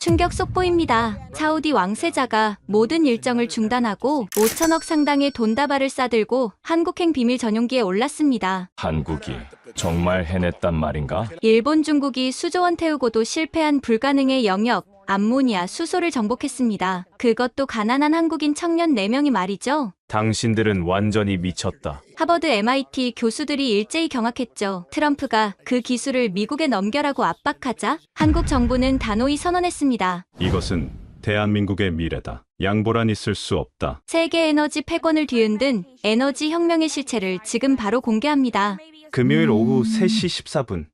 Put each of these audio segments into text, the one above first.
충격 속보입니다. 사우디 왕세자가 모든 일정을 중단하고 5천억 상당의 돈다발을 싸들고 한국행 비밀 전용기에 올랐습니다. 한국이 정말 해냈단 말인가? 일본, 중국이 수조원 태우고도 실패한 불가능의 영역, 암모니아 수소를 정복했습니다. 그것도 가난한 한국인 청년 4명이 말이죠. 당신들은 완전히 미쳤다. 하버드, MIT 교수들이 일제히 경악했죠. 트럼프가 그 기술을 미국에 넘겨라고 압박하자 한국 정부는 단호히 선언했습니다. 이것은 대한민국의 미래다. 양보란 있을 수 없다. 세계 에너지 패권을 뒤흔든 에너지 혁명의 실체를 지금 바로 공개합니다. 금요일 오후 3시 14분.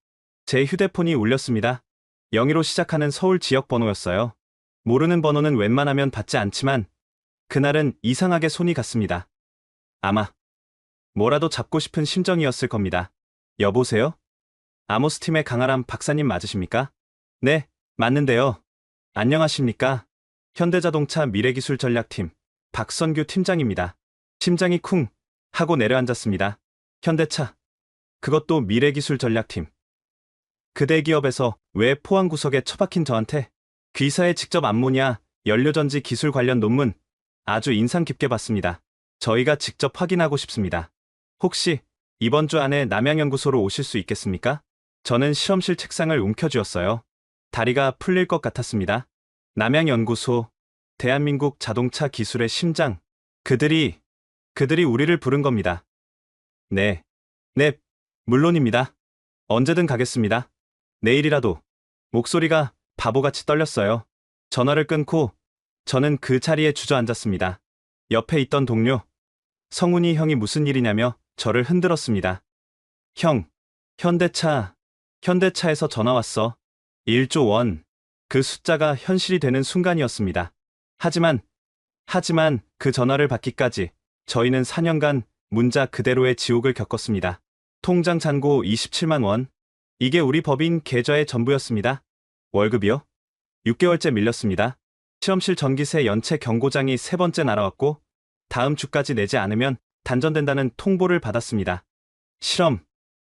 제 휴대폰이 울렸습니다. 02로 시작하는 서울 지역 번호였어요. 모르는 번호는 웬만하면 받지 않지만 그날은 이상하게 손이 갔습니다. 아마 뭐라도 잡고 싶은 심정이었을 겁니다. 여보세요? 아모스팀의 강아람 박사님 맞으십니까? 네, 맞는데요. 안녕하십니까? 현대자동차 미래기술전략팀 박선규 팀장입니다. 심장이 쿵 하고 내려앉았습니다. 현대차, 그것도 미래기술전략팀. 그 대기업에서 왜 포항구석에 처박힌 저한테 귀사에 직접 암모니아 연료전지 기술 관련 논문 아주 인상 깊게 봤습니다. 저희가 직접 확인하고 싶습니다. 혹시 이번 주 안에 남양연구소로 오실 수 있겠습니까? 저는 실험실 책상을 움켜쥐었어요. 다리가 풀릴 것 같았습니다. 남양연구소, 대한민국 자동차 기술의 심장. 그들이 우리를 부른 겁니다. 네, 물론입니다. 언제든 가겠습니다. 내일이라도. 목소리가 바보같이 떨렸어요. 전화를 끊고 저는 그 자리에 주저앉았습니다. 옆에 있던 동료, 성훈이 형이 무슨 일이냐며 저를 흔들었습니다. 형, 현대차에서 전화 왔어. 1조 원. 그 숫자가 현실이 되는 순간이었습니다. 하지만 그 전화를 받기까지 저희는 4년간 문자 그대로의 지옥을 겪었습니다. 통장 잔고 27만 원. 이게 우리 법인 계좌의 전부였습니다. 월급이요? 6개월째 밀렸습니다. 실험실 전기세 연체 경고장이 3번째 날아왔고 다음 주까지 내지 않으면 단전된다는 통보를 받았습니다. 실험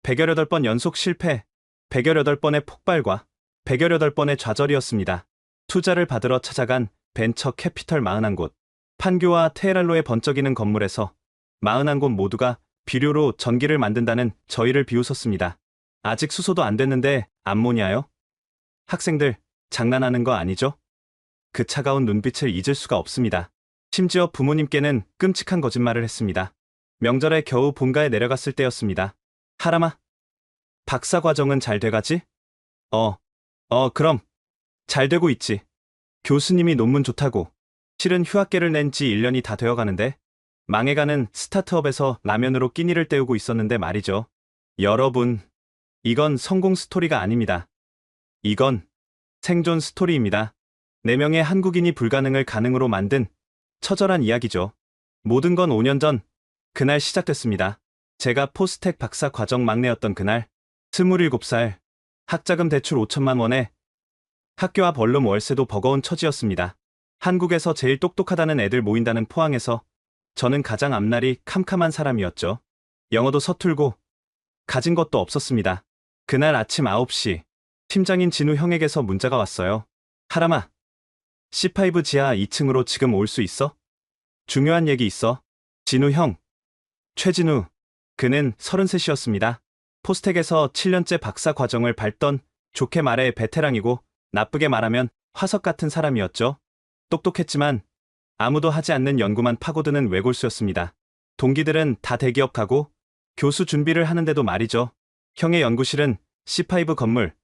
118번 연속 실패, 118번의 폭발과 118번의 좌절이었습니다. 투자를 받으러 찾아간 벤처 캐피털 41곳, 판교와 테헤란로의 번쩍이는 건물에서 41곳 모두가 비료로 전기를 만든다는 저희를 비웃었습니다. 아직 수소도 안 됐는데 암모니아요? 학생들, 장난하는 거 아니죠? 그 차가운 눈빛을 잊을 수가 없습니다. 심지어 부모님께는 끔찍한 거짓말을 했습니다. 명절에 겨우 본가에 내려갔을 때였습니다. 하람아, 박사 과정은 잘 돼가지? 그럼 잘 되고 있지. 교수님이 논문 좋다고. 실은 휴학계를 낸 지 1년이 다 되어가는데 망해가는 스타트업에서 라면으로 끼니를 때우고 있었는데 말이죠. 여러분, 이건 성공 스토리가 아닙니다. 이건 생존 스토리입니다. 4명의 한국인이 불가능을 가능으로 만든 처절한 이야기죠. 모든 건 5년 전 그날 시작됐습니다. 제가 포스텍 박사 과정 막내였던 그날, 27살, 학자금 대출 5천만 원에 학교 앞 원룸 월세도 버거운 처지였습니다. 한국에서 제일 똑똑하다는 애들 모인다는 포항에서 저는 가장 앞날이 캄캄한 사람이었죠. 영어도 서툴고 가진 것도 없었습니다. 그날 아침 9시, 팀장인 진우 형에게서 문자가 왔어요. 하람아, C5 지하 2층으로 지금 올 수 있어? 중요한 얘기 있어. 진우 형, 최진우, 그는 33이었습니다. 포스텍에서 7년째 박사 과정을 밟던, 좋게 말해 베테랑이고 나쁘게 말하면 화석 같은 사람이었죠. 똑똑했지만 아무도 하지 않는 연구만 파고드는 외골수였습니다. 동기들은 다 대기업 가고 교수 준비를 하는데도 말이죠. 형의 연구실은 C5 건물,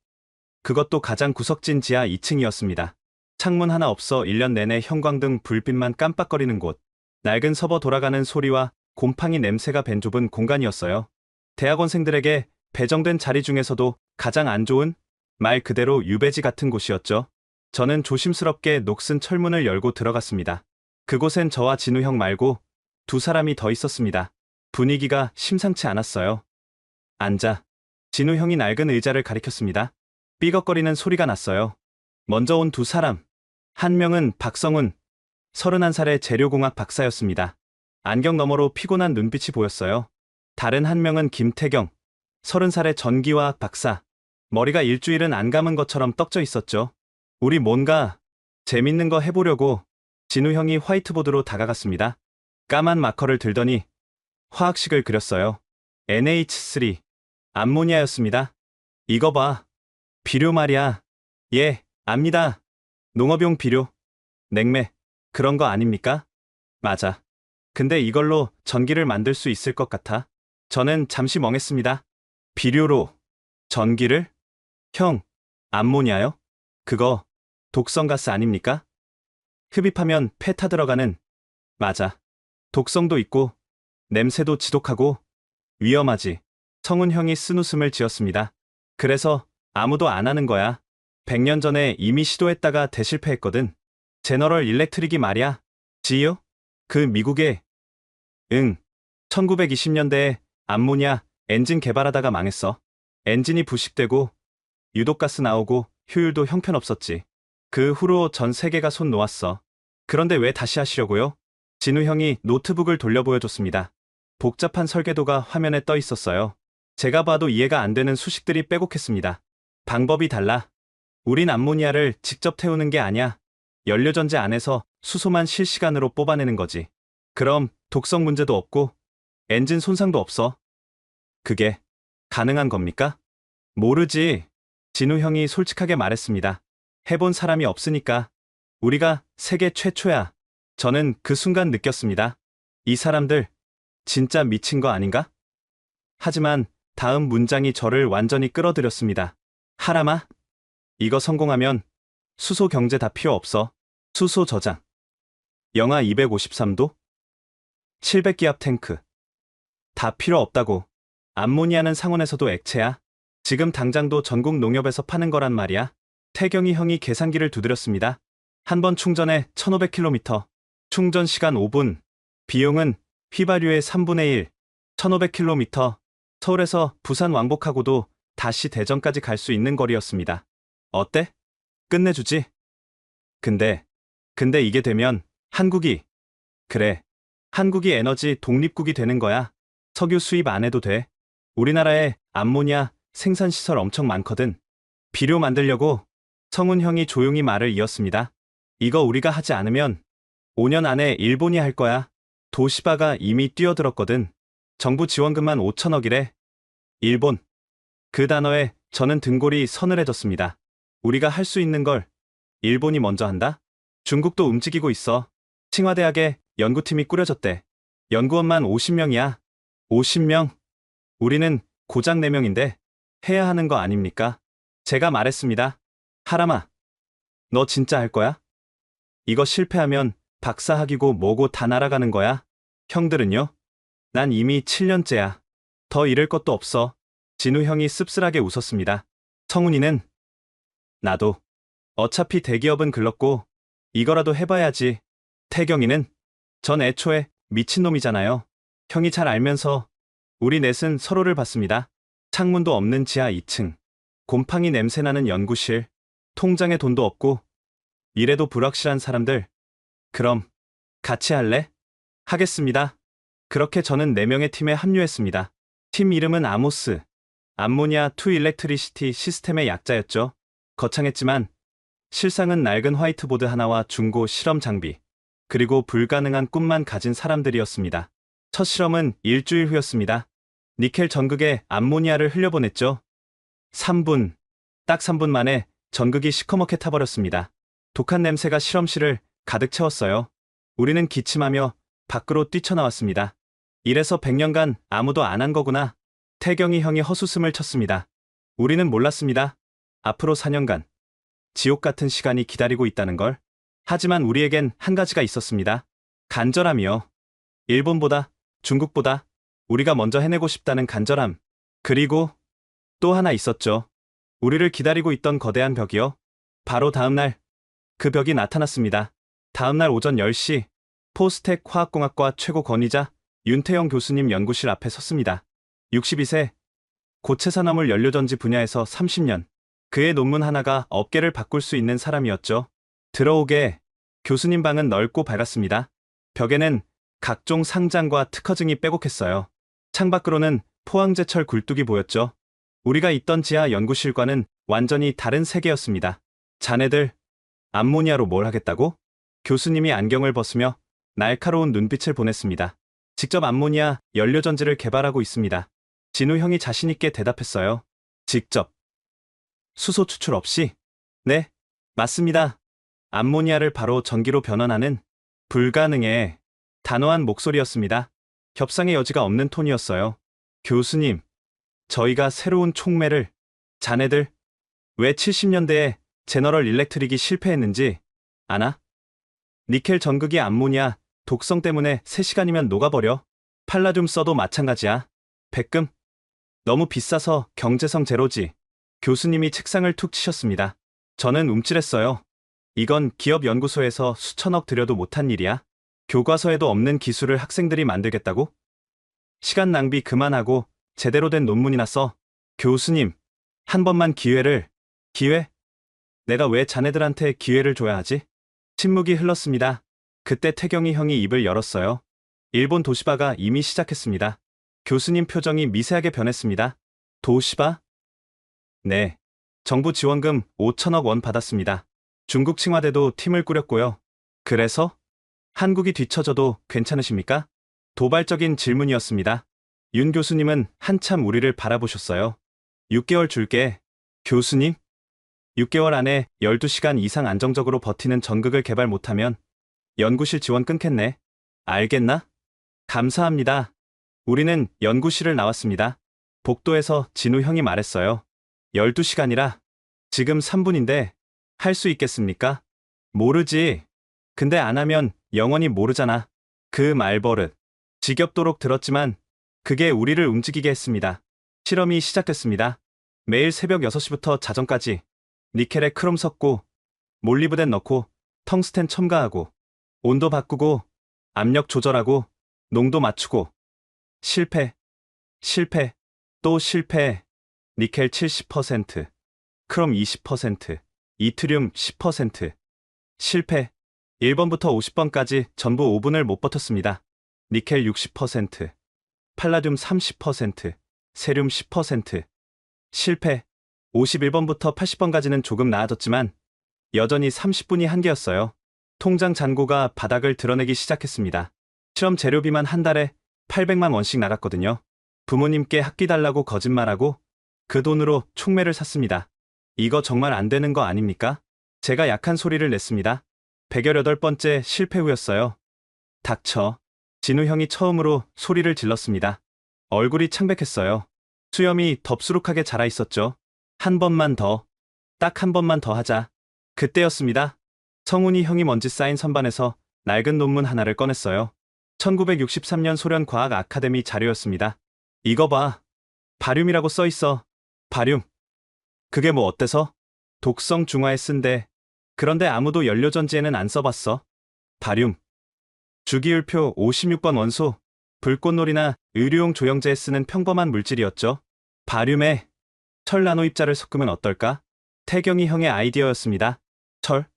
그것도 가장 구석진 지하 2층이었습니다. 창문 하나 없어 1년 내내 형광등 불빛만 깜빡거리는 곳, 낡은 서버 돌아가는 소리와 곰팡이 냄새가 밴 좁은 공간이었어요. 대학원생들에게 배정된 자리 중에서도 가장 안 좋은, 말 그대로 유배지 같은 곳이었죠. 저는 조심스럽게 녹슨 철문을 열고 들어갔습니다. 그곳엔 저와 진우 형 말고 2사람이 더 있었습니다. 분위기가 심상치 않았어요. 앉아. 진우 형이 낡은 의자를 가리켰습니다. 삐걱거리는 소리가 났어요. 먼저 온 2사람. 한 명은 박성훈, 31살의 재료공학 박사였습니다. 안경 너머로 피곤한 눈빛이 보였어요. 다른 한 명은 김태경, 30살의 전기화학 박사. 머리가 일주일은 안 감은 것처럼 떡져 있었죠. 우리 뭔가 재밌는 거 해보려고 진우 형이 화이트보드로 다가갔습니다. 까만 마커를 들더니 화학식을 그렸어요. NH3 암모니아였습니다. 이거 봐. 비료 말이야. 예, 압니다. 농업용 비료. 냉매. 그런 거 아닙니까? 맞아. 근데 이걸로 전기를 만들 수 있을 것 같아. 저는 잠시 멍했습니다. 비료로 전기를? 형, 암모니아요? 그거 독성가스 아닙니까? 흡입하면 폐 타들어가는. 맞아. 독성도 있고 냄새도 지독하고 위험하지. 성훈 형이 쓴웃음을 지었습니다. 그래서 아무도 안 하는 거야. 100년 전에 이미 시도했다가 대실패했거든. 제너럴 일렉트릭이 말이야. 지요? 그 미국에. 응. 1920년대에 암모니아 엔진 개발하다가 망했어. 엔진이 부식되고 유독가스 나오고 효율도 형편없었지. 그 후로 전 세계가 손 놓았어. 그런데 왜 다시 하시려고요? 진우 형이 노트북을 돌려 보여줬습니다. 복잡한 설계도가 화면에 떠 있었어요. 제가 봐도 이해가 안 되는 수식들이 빼곡했습니다. 방법이 달라. 우린 암모니아를 직접 태우는 게 아니야. 연료전지 안에서 수소만 실시간으로 뽑아내는 거지. 그럼 독성 문제도 없고 엔진 손상도 없어. 그게 가능한 겁니까? 모르지. 진우 형이 솔직하게 말했습니다. 해본 사람이 없으니까. 우리가 세계 최초야. 저는 그 순간 느꼈습니다. 이 사람들 진짜 미친 거 아닌가? 하지만 다음 문장이 저를 완전히 끌어들였습니다. 하람아, 이거 성공하면 수소 경제 다 필요 없어. 수소 저장. 영하 253도? 700기압 탱크. 다 필요 없다고. 암모니아는 상온에서도 액체야. 지금 당장도 전국 농협에서 파는 거란 말이야. 태경이 형이 계산기를 두드렸습니다. 한 번 충전에 1500km. 충전 시간 5분. 비용은 휘발유의 3분의 1. 1500km. 서울에서 부산 왕복하고도 다시 대전까지 갈 수 있는 거리였습니다. 어때? 끝내주지? 근데 이게 되면 그래. 한국이 에너지 독립국이 되는 거야. 석유 수입 안 해도 돼. 우리나라에 암모니아 생산시설 엄청 많거든. 비료 만들려고. 성훈 형이 조용히 말을 이었습니다. 이거 우리가 하지 않으면 5년 안에 일본이 할 거야. 도시바가 이미 뛰어들었거든. 정부 지원금만 5천억이래. 일본. 그 단어에 저는 등골이 서늘해졌습니다. 우리가 할 수 있는 걸 일본이 먼저 한다? 중국도 움직이고 있어. 칭화대학에 연구팀이 꾸려졌대. 연구원만 50명이야. 50명? 우리는 고작 4명인데 해야 하는 거 아닙니까? 제가 말했습니다. 하람아, 너 진짜 할 거야? 이거 실패하면 박사학위고 뭐고 다 날아가는 거야. 형들은요? 난 이미 7년째야. 더 잃을 것도 없어. 진우 형이 씁쓸하게 웃었습니다. 성훈이는? 나도. 어차피 대기업은 글렀고 이거라도 해봐야지. 태경이는? 전 애초에 미친놈이잖아요. 형이 잘 알면서. 우리 넷은 서로를 봤습니다. 창문도 없는 지하 2층. 곰팡이 냄새나는 연구실. 통장에 돈도 없고 미래도 불확실한 사람들. 그럼 같이 할래? 하겠습니다. 그렇게 저는 4명의 팀에 합류했습니다. 팀 이름은 아모스. 암모니아 투 일렉트리시티 시스템의 약자였죠. 거창했지만 실상은 낡은 화이트보드 하나와 중고 실험 장비, 그리고 불가능한 꿈만 가진 사람들이었습니다. 첫 실험은 일주일 후였습니다. 니켈 전극에 암모니아를 흘려보냈죠. 3분, 딱 3분 만에 전극이 시커멓게 타버렸습니다. 독한 냄새가 실험실을 가득 채웠어요. 우리는 기침하며 밖으로 뛰쳐나왔습니다. 이래서 100년간 아무도 안 한 거구나. 태경이 형이 헛웃음을 쳤습니다. 우리는 몰랐습니다. 앞으로 4년간 지옥 같은 시간이 기다리고 있다는 걸. 하지만 우리에겐 한 가지가 있었습니다. 간절함이요. 일본보다, 중국보다 우리가 먼저 해내고 싶다는 간절함. 그리고 또 하나 있었죠. 우리를 기다리고 있던 거대한 벽이요. 바로 다음날 그 벽이 나타났습니다. 다음날 오전 10시 포스텍 화학공학과 최고 권위자 윤태영 교수님 연구실 앞에 섰습니다. 62세, 고체산화물 연료전지 분야에서 30년. 그의 논문 하나가 업계를 바꿀 수 있는 사람이었죠. 들어오게. 교수님 방은 넓고 밝았습니다. 벽에는 각종 상장과 특허증이 빼곡했어요. 창밖으로는 포항제철 굴뚝이 보였죠. 우리가 있던 지하 연구실과는 완전히 다른 세계였습니다. 자네들, 암모니아로 뭘 하겠다고? 교수님이 안경을 벗으며 날카로운 눈빛을 보냈습니다. 직접 암모니아 연료전지를 개발하고 있습니다. 진우 형이 자신있게 대답했어요. 직접. 수소 추출 없이? 네, 맞습니다. 암모니아를 바로 전기로 변환하는 불가능해. 단호한 목소리였습니다. 협상의 여지가 없는 톤이었어요. 교수님, 저희가 새로운 촉매를, 자네들, 왜 70년대에 제너럴 일렉트릭이 실패했는지 아나? 니켈 전극이 암모니아 독성 때문에 3시간이면 녹아버려. 팔라듐 써도 마찬가지야. 백금? 너무 비싸서 경제성 제로지. 교수님이 책상을 툭 치셨습니다. 저는 움찔했어요. 이건 기업 연구소에서 수천억 들여도 못한 일이야. 교과서에도 없는 기술을 학생들이 만들겠다고? 시간 낭비 그만하고 제대로 된 논문이나 써. 교수님, 한 번만 기회를. 기회? 내가 왜 자네들한테 기회를 줘야 하지? 침묵이 흘렀습니다. 그때 태경이 형이 입을 열었어요. 일본 도시바가 이미 시작했습니다. 교수님 표정이 미세하게 변했습니다. 도시바? 네. 정부 지원금 5천억 원 받았습니다. 중국 칭화대도 팀을 꾸렸고요. 그래서? 한국이 뒤처져도 괜찮으십니까? 도발적인 질문이었습니다. 윤 교수님은 한참 우리를 바라보셨어요. 6개월 줄게. 교수님? 6개월 안에 12시간 이상 안정적으로 버티는 전극을 개발 못하면 연구실 지원 끊겠네. 알겠나? 감사합니다. 우리는 연구실을 나왔습니다. 복도에서 진우 형이 말했어요. 12시간이라 지금 3분인데 할 수 있겠습니까? 모르지. 근데 안 하면 영원히 모르잖아. 그 말버릇. 지겹도록 들었지만 그게 우리를 움직이게 했습니다. 실험이 시작됐습니다. 매일 새벽 6시부터 자정까지 니켈에 크롬 섞고 몰리브덴 넣고 텅스텐 첨가하고 온도 바꾸고 압력 조절하고 농도 맞추고 실패, 실패, 또 실패. 니켈 70%, 크롬 20%, 이트륨 10%. 실패. 1번부터 50번까지 전부 5분을 못 버텼습니다. 니켈 60%, 팔라듐 30%, 세륨 10%. 실패. 51번부터 80번까지는 조금 나아졌지만 여전히 30분이 한계였어요. 통장 잔고가 바닥을 드러내기 시작했습니다. 실험 재료비만 한 달에 800만 원씩 나갔거든요. 부모님께 학비 달라고 거짓말하고 그 돈으로 촉매를 샀습니다. 이거 정말 안 되는 거 아닙니까? 제가 약한 소리를 냈습니다. 118번째 실패 후였어요. 닥쳐. 진우 형이 처음으로 소리를 질렀습니다. 얼굴이 창백했어요. 수염이 덥수룩하게 자라 있었죠. 한 번만 더. 딱 한 번만 더 하자. 그때였습니다. 성훈이 형이 먼지 쌓인 선반에서 낡은 논문 하나를 꺼냈어요. 1963년 소련 과학 아카데미 자료였습니다. 이거 봐. 바륨이라고 써 있어. 바륨. 그게 뭐 어때서? 독성 중화에 쓴대. 그런데 아무도 연료전지에는 안 써봤어. 바륨. 주기율표 56번 원소. 불꽃놀이나 의류용 조형제에 쓰는 평범한 물질이었죠. 바륨에 철 나노 입자를 섞으면 어떨까? 태경이 형의 아이디어였습니다. 철?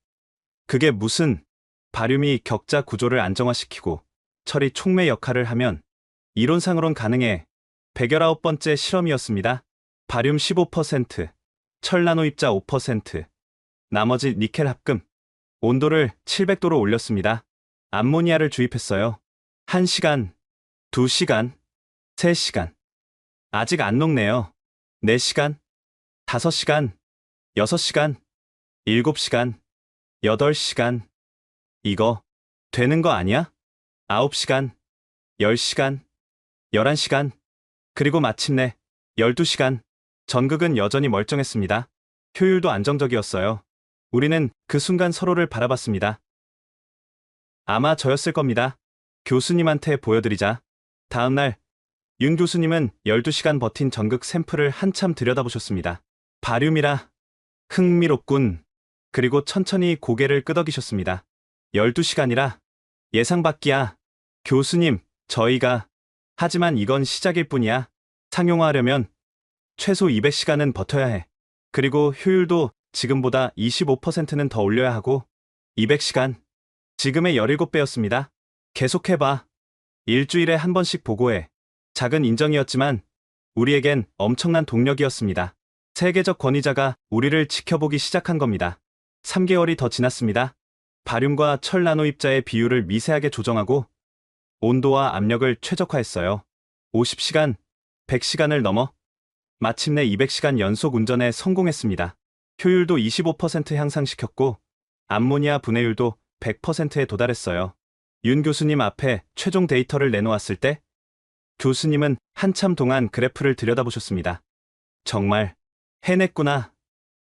그게 무슨? 바륨이 격자 구조를 안정화시키고 철이 촉매 역할을 하면 이론상으론 가능해. 119번째 실험이었습니다. 바륨 15%, 철 나노 입자 5%, 나머지 니켈 합금. 온도를 700도로 올렸습니다. 암모니아를 주입했어요. 1시간, 2시간, 3시간. 아직 안 녹네요. 4시간, 5시간, 6시간, 7시간, 8시간. 이거 되는 거 아니야? 9시간, 10시간, 11시간, 그리고 마침내 12시간. 전극은 여전히 멀쩡했습니다. 효율도 안정적이었어요. 우리는 그 순간 서로를 바라봤습니다. 아마 저였을 겁니다. 교수님한테 보여드리자. 다음날 윤 교수님은 12시간 버틴 전극 샘플을 한참 들여다보셨습니다. 바륨이라 흥미롭군. 그리고 천천히 고개를 끄덕이셨습니다. 12시간이라 예상 밖이야. 교수님, 저희가. 하지만 이건 시작일 뿐이야. 상용화하려면 최소 200시간은 버텨야 해. 그리고 효율도 지금보다 25%는 더 올려야 하고 200시간. 지금의 17배였습니다. 계속해봐. 일주일에 한 번씩 보고해. 작은 인정이었지만 우리에겐 엄청난 동력이었습니다. 세계적 권위자가 우리를 지켜보기 시작한 겁니다. 3개월이 더 지났습니다. 바륨과 철 나노 입자의 비율을 미세하게 조정하고 온도와 압력을 최적화했어요. 50시간, 100시간을 넘어 마침내 200시간 연속 운전에 성공했습니다. 효율도 25% 향상시켰고 암모니아 분해율도 100%에 도달했어요. 윤 교수님 앞에 최종 데이터를 내놓았을 때 교수님은 한참 동안 그래프를 들여다보셨습니다. 정말 해냈구나.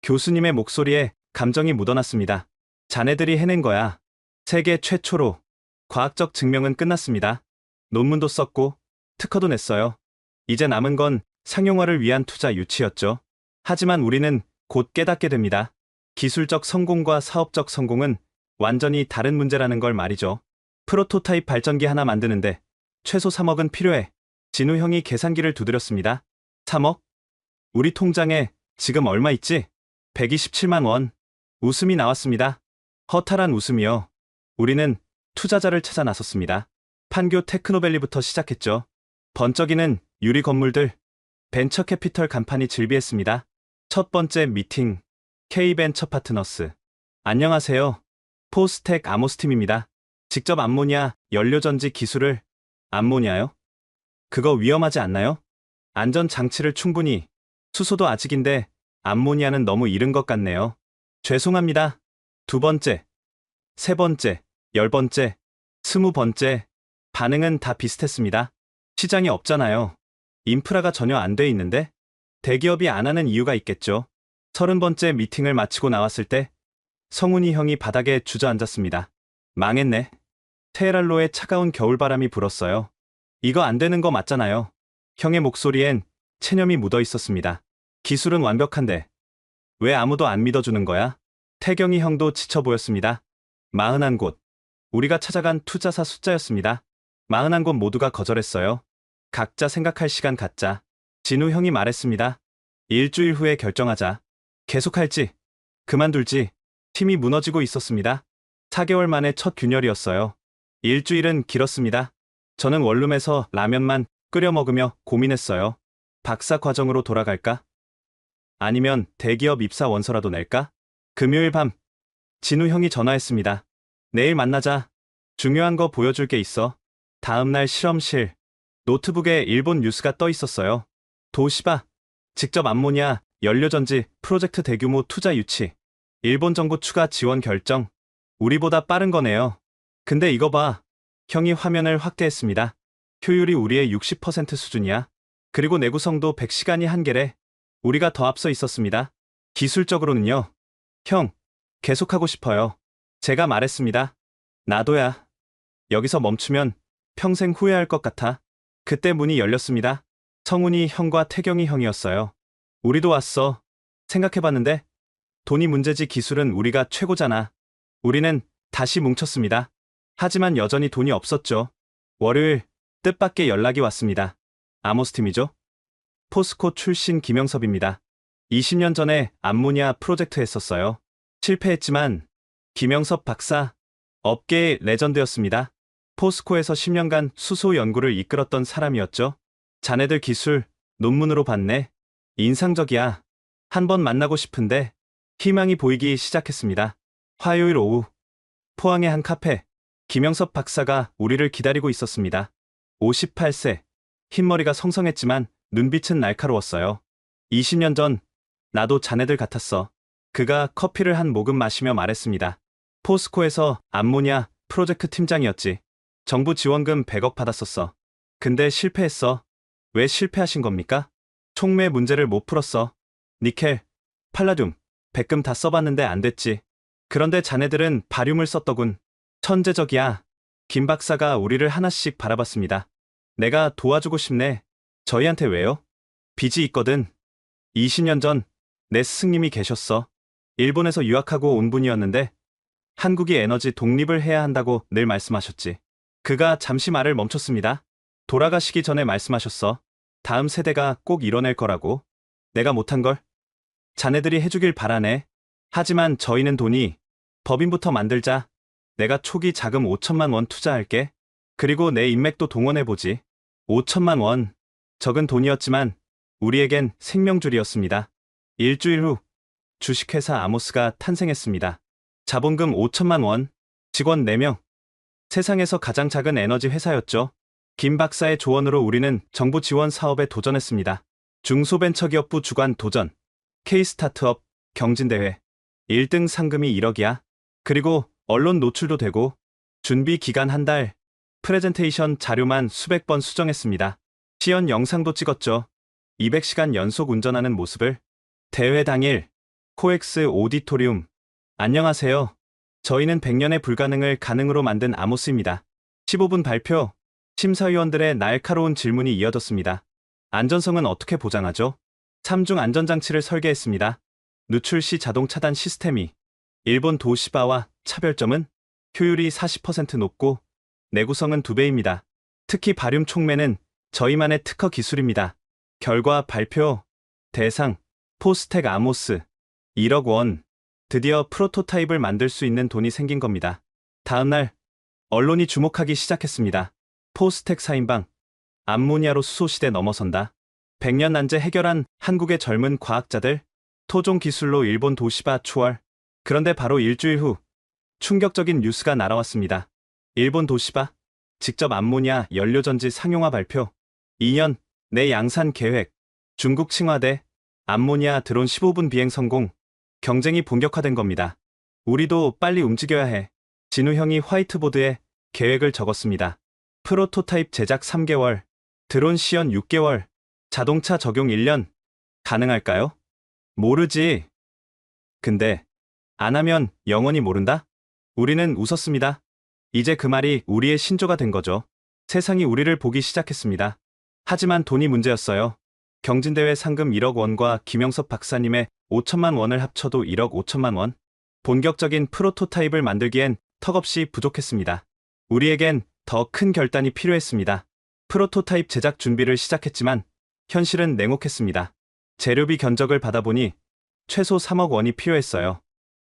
교수님의 목소리에 감정이 묻어났습니다. 자네들이 해낸 거야. 세계 최초로. 과학적 증명은 끝났습니다. 논문도 썼고 특허도 냈어요. 이제 남은 건 상용화를 위한 투자 유치였죠. 하지만 우리는 곧 깨닫게 됩니다. 기술적 성공과 사업적 성공은 완전히 다른 문제라는 걸 말이죠. 프로토타입 발전기 하나 만드는데 최소 3억은 필요해. 진우 형이 계산기를 두드렸습니다. 3억? 우리 통장에 지금 얼마 있지? 127만 원. 웃음이 나왔습니다. 허탈한 웃음이요. 우리는 투자자를 찾아 나섰습니다. 판교 테크노밸리부터 시작했죠. 번쩍이는 유리 건물들, 벤처 캐피털 간판이 즐비했습니다. 첫 번째 미팅, K벤처 파트너스. 안녕하세요. 포스텍 아모스팀입니다. 직접 암모니아 연료전지 기술을. 암모니아요? 그거 위험하지 않나요? 안전장치를 충분히. 수소도 아직인데 암모니아는 너무 이른 것 같네요. 죄송합니다. 두 번째, 세 번째, 10번째, 20번째. 반응은 다 비슷했습니다. 시장이 없잖아요. 인프라가 전혀 안 돼 있는데 대기업이 안 하는 이유가 있겠죠. 30번째 미팅을 마치고 나왔을 때 성훈이 형이 바닥에 주저앉았습니다. 망했네. 테헤랄로의 차가운 겨울바람이 불었어요. 이거 안 되는 거 맞잖아요. 형의 목소리엔 체념이 묻어 있었습니다. 기술은 완벽한데 왜 아무도 안 믿어주는 거야? 태경이 형도 지쳐 보였습니다. 41곳. 우리가 찾아간 투자사 숫자였습니다. 41곳 모두가 거절했어요. 각자 생각할 시간 갖자. 진우 형이 말했습니다. 일주일 후에 결정하자. 계속할지, 그만둘지. 팀이 무너지고 있었습니다. 4개월 만에 첫 균열이었어요. 일주일은 길었습니다. 저는 원룸에서 라면만 끓여 먹으며 고민했어요. 박사 과정으로 돌아갈까? 아니면 대기업 입사 원서라도 낼까? 금요일 밤, 진우 형이 전화했습니다. 내일 만나자. 중요한 거 보여줄 게 있어. 다음날 실험실. 노트북에 일본 뉴스가 떠 있었어요. 도시바. 직접 암모니아 연료전지 프로젝트 대규모 투자 유치. 일본 정부 추가 지원 결정. 우리보다 빠른 거네요. 근데 이거 봐. 형이 화면을 확대했습니다. 효율이 우리의 60% 수준이야. 그리고 내구성도 100시간이 한계래. 우리가 더 앞서 있었습니다. 기술적으로는요. 형, 계속하고 싶어요. 제가 말했습니다. 나도야. 여기서 멈추면 평생 후회할 것 같아. 그때 문이 열렸습니다. 성훈이 형과 태경이 형이었어요. 우리도 왔어. 생각해봤는데 돈이 문제지 기술은 우리가 최고잖아. 우리는 다시 뭉쳤습니다. 하지만 여전히 돈이 없었죠. 월요일 뜻밖의 연락이 왔습니다. 아모스팀이죠. 포스코 출신 김영섭입니다. 20년 전에 암모니아 프로젝트 했었어요. 실패했지만 김영섭 박사, 업계의 레전드였습니다. 포스코에서 10년간 수소 연구를 이끌었던 사람이었죠. 자네들 기술 논문으로 봤네. 인상적이야. 한번 만나고 싶은데. 희망이 보이기 시작했습니다. 화요일 오후 포항의 한 카페. 김영섭 박사가 우리를 기다리고 있었습니다. 58세. 흰머리가 성성했지만 눈빛은 날카로웠어요. 20년 전 나도 자네들 같았어. 그가 커피를 한 모금 마시며 말했습니다. 포스코에서 암모니아 프로젝트 팀장이었지. 정부 지원금 100억 받았었어. 근데 실패했어. 왜 실패하신 겁니까? 촉매 문제를 못 풀었어. 니켈, 팔라듐, 백금 다 써봤는데 안 됐지. 그런데 자네들은 바륨을 썼더군. 천재적이야. 김 박사가 우리를 하나씩 바라봤습니다. 내가 도와주고 싶네. 저희한테 왜요? 빚이 있거든. 20년 전 내 스승님이 계셨어. 일본에서 유학하고 온 분이었는데 한국이 에너지 독립을 해야 한다고 늘 말씀하셨지. 그가 잠시 말을 멈췄습니다. 돌아가시기 전에 말씀하셨어. 다음 세대가 꼭 이뤄낼 거라고. 내가 못한 걸 자네들이 해주길 바라네. 하지만 저희는 돈이. 법인부터 만들자. 내가 초기 자금 5천만 원 투자할게. 그리고 내 인맥도 동원해보지. 5천만 원. 적은 돈이었지만 우리에겐 생명줄이었습니다. 일주일 후 주식회사 아모스가 탄생했습니다. 자본금 5천만 원, 직원 4명. 세상에서 가장 작은 에너지 회사였죠. 김 박사의 조언으로 우리는 정부 지원 사업에 도전했습니다. 중소벤처기업부 주관 도전, K스타트업 경진대회, 1등 상금이 1억이야. 그리고 언론 노출도 되고, 준비 기간 한 달, 프레젠테이션 자료만 수백 번 수정했습니다. 시연 영상도 찍었죠. 200시간 연속 운전하는 모습을. 대회 당일, 코엑스 오디토리움. 안녕하세요. 저희는 100년의 불가능을 가능으로 만든 아모스입니다. 15분 발표, 심사위원들의 날카로운 질문이 이어졌습니다. 안전성은 어떻게 보장하죠? 3중 안전장치를 설계했습니다. 누출 시 자동 차단 시스템이. 일본 도시바와 차별점은 효율이 40% 높고 내구성은 2배입니다. 특히 바륨 촉매는 저희만의 특허 기술입니다. 결과 발표, 대상, 포스텍 아모스, 1억 원. 드디어 프로토타입을 만들 수 있는 돈이 생긴 겁니다. 다음날, 언론이 주목하기 시작했습니다. 포스텍 4인방, 암모니아로 수소시대 넘어선다. 100년 난제 해결한 한국의 젊은 과학자들, 토종 기술로 일본 도시바 초월. 그런데 바로 일주일 후, 충격적인 뉴스가 날아왔습니다. 일본 도시바, 직접 암모니아 연료전지 상용화 발표. 2년 내 양산 계획. 중국 칭화대, 암모니아 드론 15분 비행 성공. 경쟁이 본격화된 겁니다. 우리도 빨리 움직여야 해. 진우 형이 화이트보드에 계획을 적었습니다. 프로토타입 제작 3개월, 드론 시연 6개월, 자동차 적용 1년. 가능할까요? 모르지. 근데 안 하면 영원히 모른다? 우리는 웃었습니다. 이제 그 말이 우리의 신조가 된 거죠. 세상이 우리를 보기 시작했습니다. 하지만 돈이 문제였어요. 경진대회 상금 1억 원과 김영섭 박사님의 5천만 원을 합쳐도 1억 5천만 원. 본격적인 프로토타입을 만들기엔 턱없이 부족했습니다. 우리에겐 더 큰 결단이 필요했습니다. 프로토타입 제작 준비를 시작했지만 현실은 냉혹했습니다. 재료비 견적을 받아보니 최소 3억 원이 필요했어요.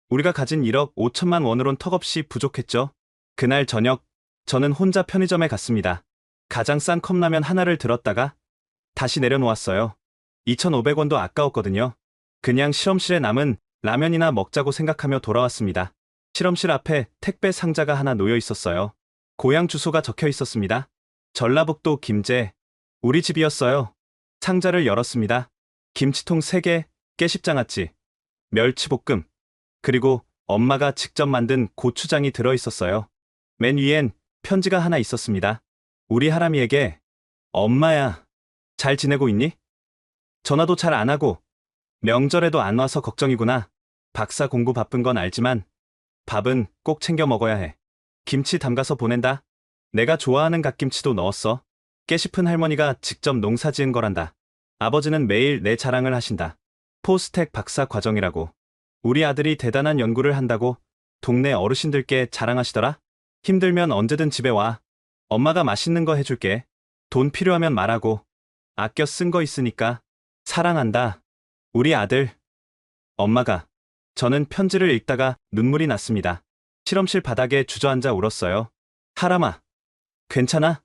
우리가 가진 1억 5천만 원으론 턱없이 부족했죠. 그날 저녁, 저는 혼자 편의점에 갔습니다. 가장 싼 컵라면 하나를 들었다가 다시 내려놓았어요. 2,500원도 아까웠거든요. 그냥 실험실에 남은 라면이나 먹자고 생각하며 돌아왔습니다. 실험실 앞에 택배 상자가 하나 놓여 있었어요. 고향 주소가 적혀 있었습니다. 전라북도 김제. 우리 집이었어요. 상자를 열었습니다. 김치통 3개, 깨십장아찌, 멸치볶음, 그리고 엄마가 직접 만든 고추장이 들어 있었어요. 맨 위엔 편지가 하나 있었습니다. 우리 하람이에게. 엄마야, 잘 지내고 있니? 전화도 잘 안 하고 명절에도 안 와서 걱정이구나. 박사 공부 바쁜 건 알지만 밥은 꼭 챙겨 먹어야 해. 김치 담가서 보낸다. 내가 좋아하는 갓김치도 넣었어. 깨싶은 할머니가 직접 농사 지은 거란다. 아버지는 매일 내 자랑을 하신다. 포스텍 박사 과정이라고. 우리 아들이 대단한 연구를 한다고 동네 어르신들께 자랑하시더라. 힘들면 언제든 집에 와. 엄마가 맛있는 거 해줄게. 돈 필요하면 말하고. 아껴 쓴 거 있으니까. 사랑한다. 우리 아들. 엄마가. 저는 편지를 읽다가 눈물이 났습니다. 실험실 바닥에 주저앉아 울었어요. 하람아, 괜찮아?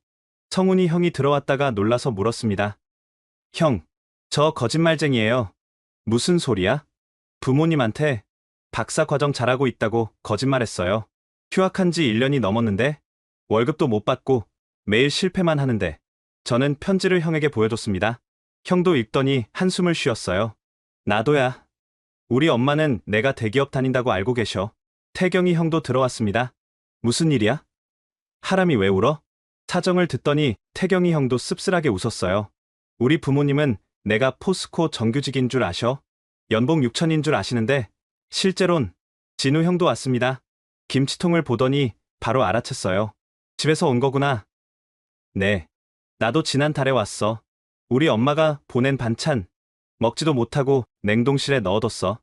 성훈이 형이 들어왔다가 놀라서 물었습니다. 형, 저 거짓말쟁이에요. 무슨 소리야? 부모님한테 박사 과정 잘하고 있다고 거짓말했어요. 휴학한 지 1년이 넘었는데 월급도 못 받고 매일 실패만 하는데 저는 편지를 형에게 보여줬습니다. 형도 읽더니 한숨을 쉬었어요. 나도야. 우리 엄마는 내가 대기업 다닌다고 알고 계셔. 태경이 형도 들어왔습니다. 무슨 일이야? 하람이 왜 울어? 사정을 듣더니 태경이 형도 씁쓸하게 웃었어요. 우리 부모님은 내가 포스코 정규직인 줄 아셔? 연봉 6천인 줄 아시는데 실제론. 진우 형도 왔습니다. 김치통을 보더니 바로 알아챘어요. 집에서 온 거구나. 네. 나도 지난달에 왔어. 우리 엄마가 보낸 반찬 먹지도 못하고 냉동실에 넣어뒀어.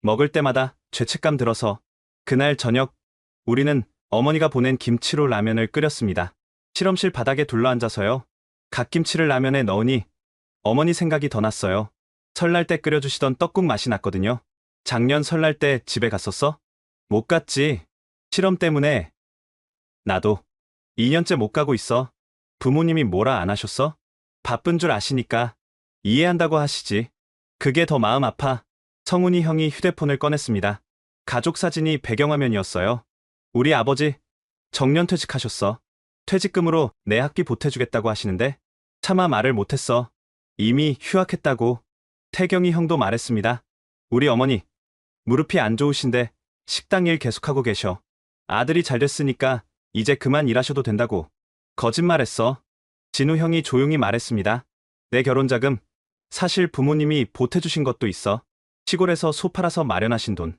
먹을 때마다 죄책감 들어서. 그날 저녁 우리는 어머니가 보낸 김치로 라면을 끓였습니다. 실험실 바닥에 둘러앉아서요. 갓김치를 라면에 넣으니 어머니 생각이 더 났어요. 설날 때 끓여주시던 떡국 맛이 났거든요. 작년 설날 때 집에 갔었어? 못 갔지. 실험 때문에. 나도 2년째 못 가고 있어. 부모님이 뭐라 안 하셨어? 바쁜 줄 아시니까 이해한다고 하시지. 그게 더 마음 아파. 성훈이 형이 휴대폰을 꺼냈습니다. 가족 사진이 배경화면이었어요. 우리 아버지 정년 퇴직하셨어. 퇴직금으로 내 학비 보태주겠다고 하시는데 차마 말을 못했어. 이미 휴학했다고. 태경이 형도 말했습니다. 우리 어머니 무릎이 안 좋으신데 식당 일 계속하고 계셔. 아들이 잘 됐으니까 이제 그만 일하셔도 된다고. 거짓말했어. 진우 형이 조용히 말했습니다. 내 결혼자금 사실 부모님이 보태주신 것도 있어. 시골에서 소 팔아서 마련하신 돈.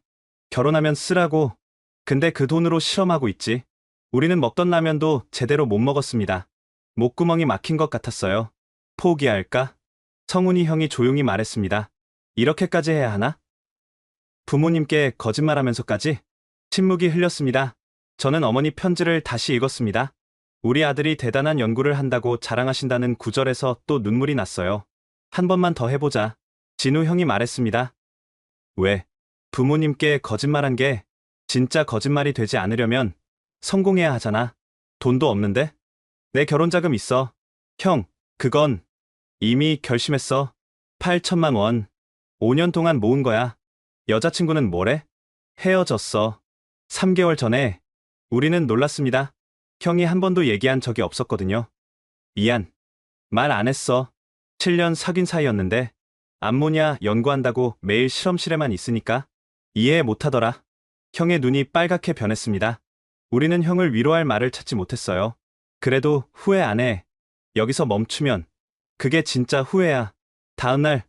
결혼하면 쓰라고. 근데 그 돈으로 실험하고 있지. 우리는 먹던 라면도 제대로 못 먹었습니다. 목구멍이 막힌 것 같았어요. 포기할까? 성훈이 형이 조용히 말했습니다. 이렇게까지 해야 하나? 부모님께 거짓말하면서까지? 침묵이 흘렸습니다. 저는 어머니 편지를 다시 읽었습니다. 우리 아들이 대단한 연구를 한다고 자랑하신다는 구절에서 또 눈물이 났어요. 한 번만 더 해보자. 진우 형이 말했습니다. 왜? 부모님께 거짓말한 게 진짜 거짓말이 되지 않으려면 성공해야 하잖아. 돈도 없는데? 내 결혼자금 있어. 형, 그건 이미 결심했어. 8천만 원. 5년 동안 모은 거야. 여자친구는 뭐래? 헤어졌어. 3개월 전에. 우리는 놀랐습니다. 형이 한 번도 얘기한 적이 없었거든요. 미안. 말 안 했어. 7년 사귄 사이였는데 암모니아 연구한다고 매일 실험실에만 있으니까 이해 못하더라. 형의 눈이 빨갛게 변했습니다. 우리는 형을 위로할 말을 찾지 못했어요. 그래도 후회 안 해. 여기서 멈추면 그게 진짜 후회야. 다음날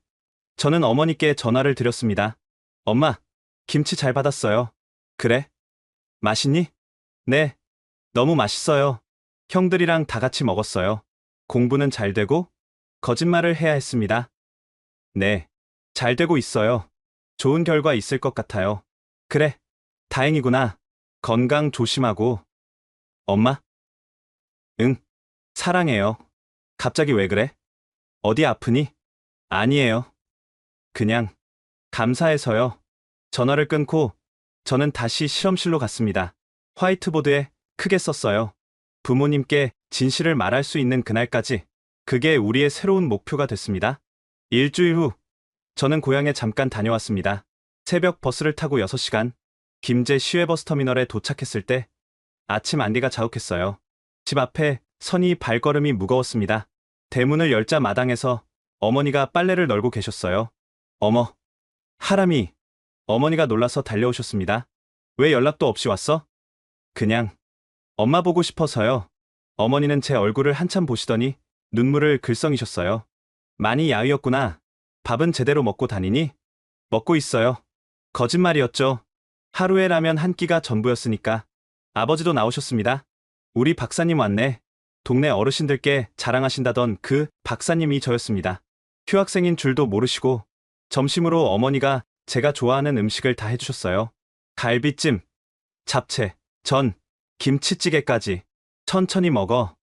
저는 어머니께 전화를 드렸습니다. 엄마, 김치 잘 받았어요. 그래? 맛있니? 네. 너무 맛있어요. 형들이랑 다 같이 먹었어요. 공부는 잘 되고? 거짓말을 해야 했습니다. 네. 잘 되고 있어요. 좋은 결과 있을 것 같아요. 그래. 다행이구나. 건강 조심하고. 엄마? 응. 사랑해요. 갑자기 왜 그래? 어디 아프니? 아니에요. 그냥 감사해서요. 전화를 끊고 저는 다시 실험실로 갔습니다. 화이트보드에 크게 썼어요. 부모님께 진실을 말할 수 있는 그날까지. 그게 우리의 새로운 목표가 됐습니다. 일주일 후 저는 고향에 잠깐 다녀왔습니다. 새벽 버스를 타고 6시간 김제 시외버스터미널에 도착했을 때 아침 안개가 자욱했어요. 집 앞에 선이 발걸음이 무거웠습니다. 대문을 열자 마당에서 어머니가 빨래를 널고 계셨어요. 어머, 하람이. 어머니가 놀라서 달려오셨습니다. 왜 연락도 없이 왔어? 그냥 엄마 보고 싶어서요. 어머니는 제 얼굴을 한참 보시더니 눈물을 글썽이셨어요. 많이 야위었구나. 밥은 제대로 먹고 다니니? 먹고 있어요. 거짓말이었죠. 하루에 라면 한 끼가 전부였으니까. 아버지도 나오셨습니다. 우리 박사님 왔네. 동네 어르신들께 자랑하신다던 그 박사님이 저였습니다. 휴학생인 줄도 모르시고 점심으로 어머니가 제가 좋아하는 음식을 다 해주셨어요. 갈비찜, 잡채, 전, 김치찌개까지. 천천히 먹어.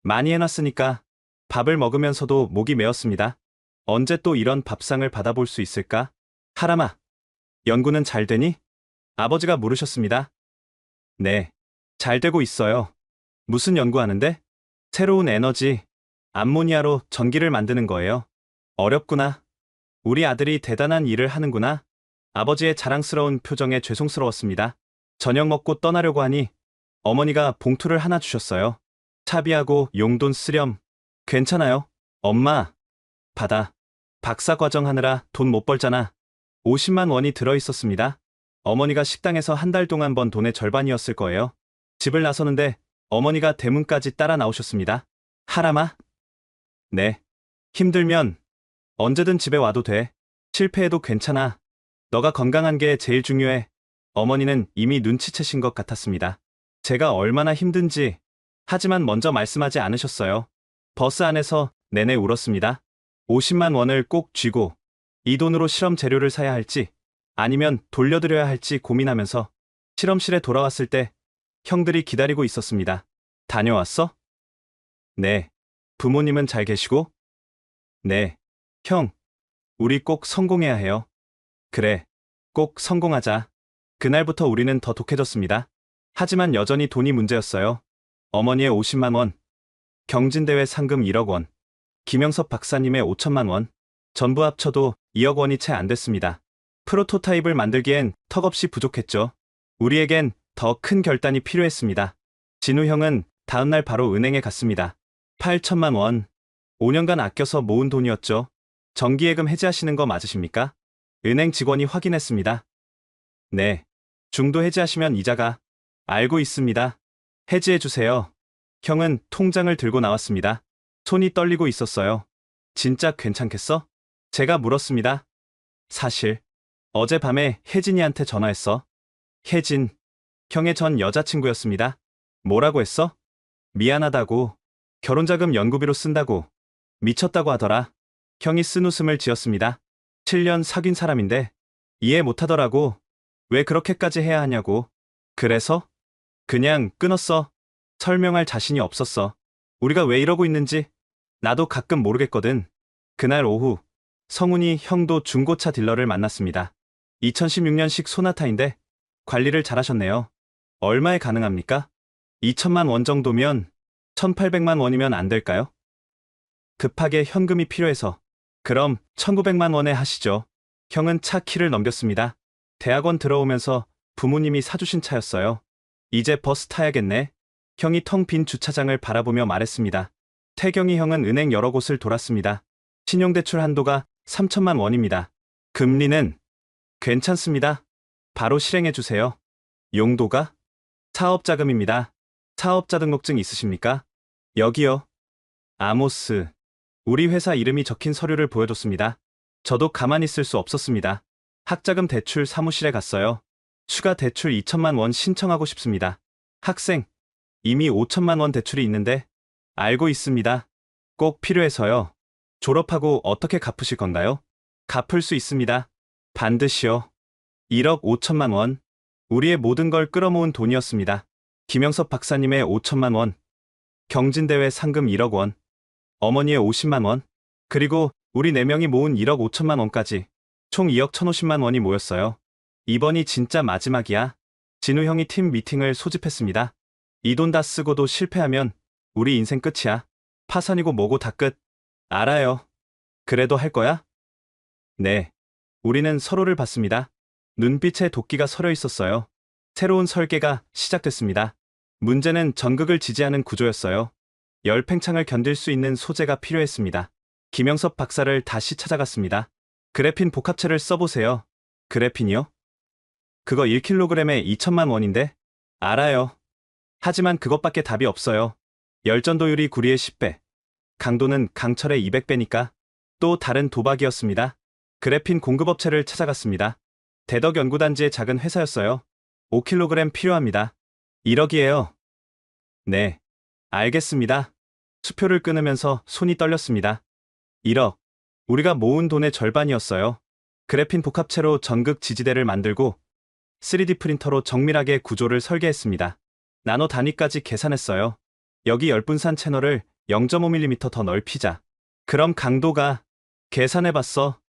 많이 해놨으니까. 밥을 먹으면서도 목이 메었습니다. 언제 또 이런 밥상을 받아볼 수 있을까? 하람아, 연구는 잘 되니? 아버지가 물으셨습니다. 네, 잘 되고 있어요. 무슨 연구하는데? 새로운 에너지, 암모니아로 전기를 만드는 거예요. 어렵구나. 우리 아들이 대단한 일을 하는구나. 아버지의 자랑스러운 표정에 죄송스러웠습니다. 저녁 먹고 떠나려고 하니 어머니가 봉투를 하나 주셨어요. 차비하고 용돈 쓰렴. 괜찮아요. 엄마. 받아. 박사과정 하느라 돈 못 벌잖아. 50만 원이 들어있었습니다. 어머니가 식당에서 한 달 동안 번 돈의 절반이었을 거예요. 집을 나서는데 어머니가 대문까지 따라 나오셨습니다. 하람아? 네. 힘들면 언제든 집에 와도 돼. 실패해도 괜찮아. 너가 건강한 게 제일 중요해. 어머니는 이미 눈치채신 것 같았습니다. 제가 얼마나 힘든지. 하지만 먼저 말씀하지 않으셨어요. 버스 안에서 내내 울었습니다. 50만 원을 꼭 쥐고 이 돈으로 실험 재료를 사야 할지 아니면 돌려드려야 할지 고민하면서 실험실에 돌아왔을 때 형들이 기다리고 있었습니다. 다녀왔어? 네. 부모님은 잘 계시고? 네. 형, 우리 꼭 성공해야 해요. 그래, 꼭 성공하자. 그날부터 우리는 더 독해졌습니다. 하지만 여전히 돈이 문제였어요. 어머니의 50만 원, 경진대회 상금 1억 원, 김영섭 박사님의 5천만 원, 전부 합쳐도 2억 원이 채 안 됐습니다. 프로토타입을 만들기엔 턱없이 부족했죠. 우리에겐 더 큰 결단이 필요했습니다. 진우 형은 다음날 바로 은행에 갔습니다. 8천만 원. 5년간 아껴서 모은 돈이었죠. 정기예금 해지하시는 거 맞으십니까? 은행 직원이 확인했습니다. 네. 중도 해지하시면 이자가. 알고 있습니다. 해지해주세요. 형은 통장을 들고 나왔습니다. 손이 떨리고 있었어요. 진짜 괜찮겠어? 제가 물었습니다. 사실 어젯밤에 혜진이한테 전화했어. 혜진, 형의 전 여자친구였습니다. 뭐라고 했어? 미안하다고. 결혼자금 연구비로 쓴다고. 미쳤다고 하더라. 형이 쓴 웃음을 지었습니다. 7년 사귄 사람인데 이해 못하더라고. 왜 그렇게까지 해야 하냐고. 그래서? 그냥 끊었어. 설명할 자신이 없었어. 우리가 왜 이러고 있는지 나도 가끔 모르겠거든. 그날 오후 성훈이 형도 중고차 딜러를 만났습니다. 2016년식 소나타인데 관리를 잘하셨네요. 얼마에 가능합니까? 2천만 원 정도면 1,800만 원이면 안 될까요? 급하게 현금이 필요해서. 그럼 1,900만 원에 하시죠. 형은 차 키를 넘겼습니다. 대학원 들어오면서 부모님이 사주신 차였어요. 이제 버스 타야겠네. 형이 텅 빈 주차장을 바라보며 말했습니다. 태경이 형은 은행 여러 곳을 돌았습니다. 신용대출 한도가 3천만 원입니다. 금리는 괜찮습니다. 바로 실행해주세요. 용도가? 사업자금입니다. 사업자 등록증 있으십니까? 여기요. 아모스. 우리 회사 이름이 적힌 서류를 보여줬습니다. 저도 가만히 있을 수 없었습니다. 학자금 대출 사무실에 갔어요. 추가 대출 2천만 원 신청하고 싶습니다. 학생, 이미 5천만 원 대출이 있는데. 알고 있습니다. 꼭 필요해서요. 졸업하고 어떻게 갚으실 건가요? 갚을 수 있습니다. 반드시요. 1억 5천만 원. 우리의 모든 걸 끌어모은 돈이었습니다. 김영섭 박사님의 5천만 원. 경진대회 상금 1억 원. 어머니의 50만 원. 그리고 우리 4명이 모은 1억 5천만 원까지 총 2억 1,050만 원이 모였어요. 이번이 진짜 마지막이야. 진우 형이 팀 미팅을 소집했습니다. 이 돈 다 쓰고도 실패하면 우리 인생 끝이야. 파산이고 뭐고 다 끝. 알아요. 그래도 할 거야? 네. 우리는 서로를 봤습니다. 눈빛에 도끼가 서려 있었어요. 새로운 설계가 시작됐습니다. 문제는 전극을 지지하는 구조였어요. 열팽창을 견딜 수 있는 소재가 필요했습니다. 김영섭 박사를 다시 찾아갔습니다. 그래핀 복합체를 써보세요. 그래핀이요? 그거 1kg에 2천만 원인데? 알아요. 하지만 그것밖에 답이 없어요. 열전도율이 구리의 10배. 강도는 강철의 200배니까. 또 다른 도박이었습니다. 그래핀 공급업체를 찾아갔습니다. 대덕연구단지의 작은 회사였어요. 5kg 필요합니다. 1억이에요. 네. 알겠습니다. 수표를 끊으면서 손이 떨렸습니다. 1억. 우리가 모은 돈의 절반이었어요. 그래핀 복합체로 전극 지지대를 만들고 3D 프린터로 정밀하게 구조를 설계했습니다. 나노 단위까지 계산했어요. 여기 열분산 채널을 0.5mm 더 넓히자. 그럼 강도가 계산해봤어.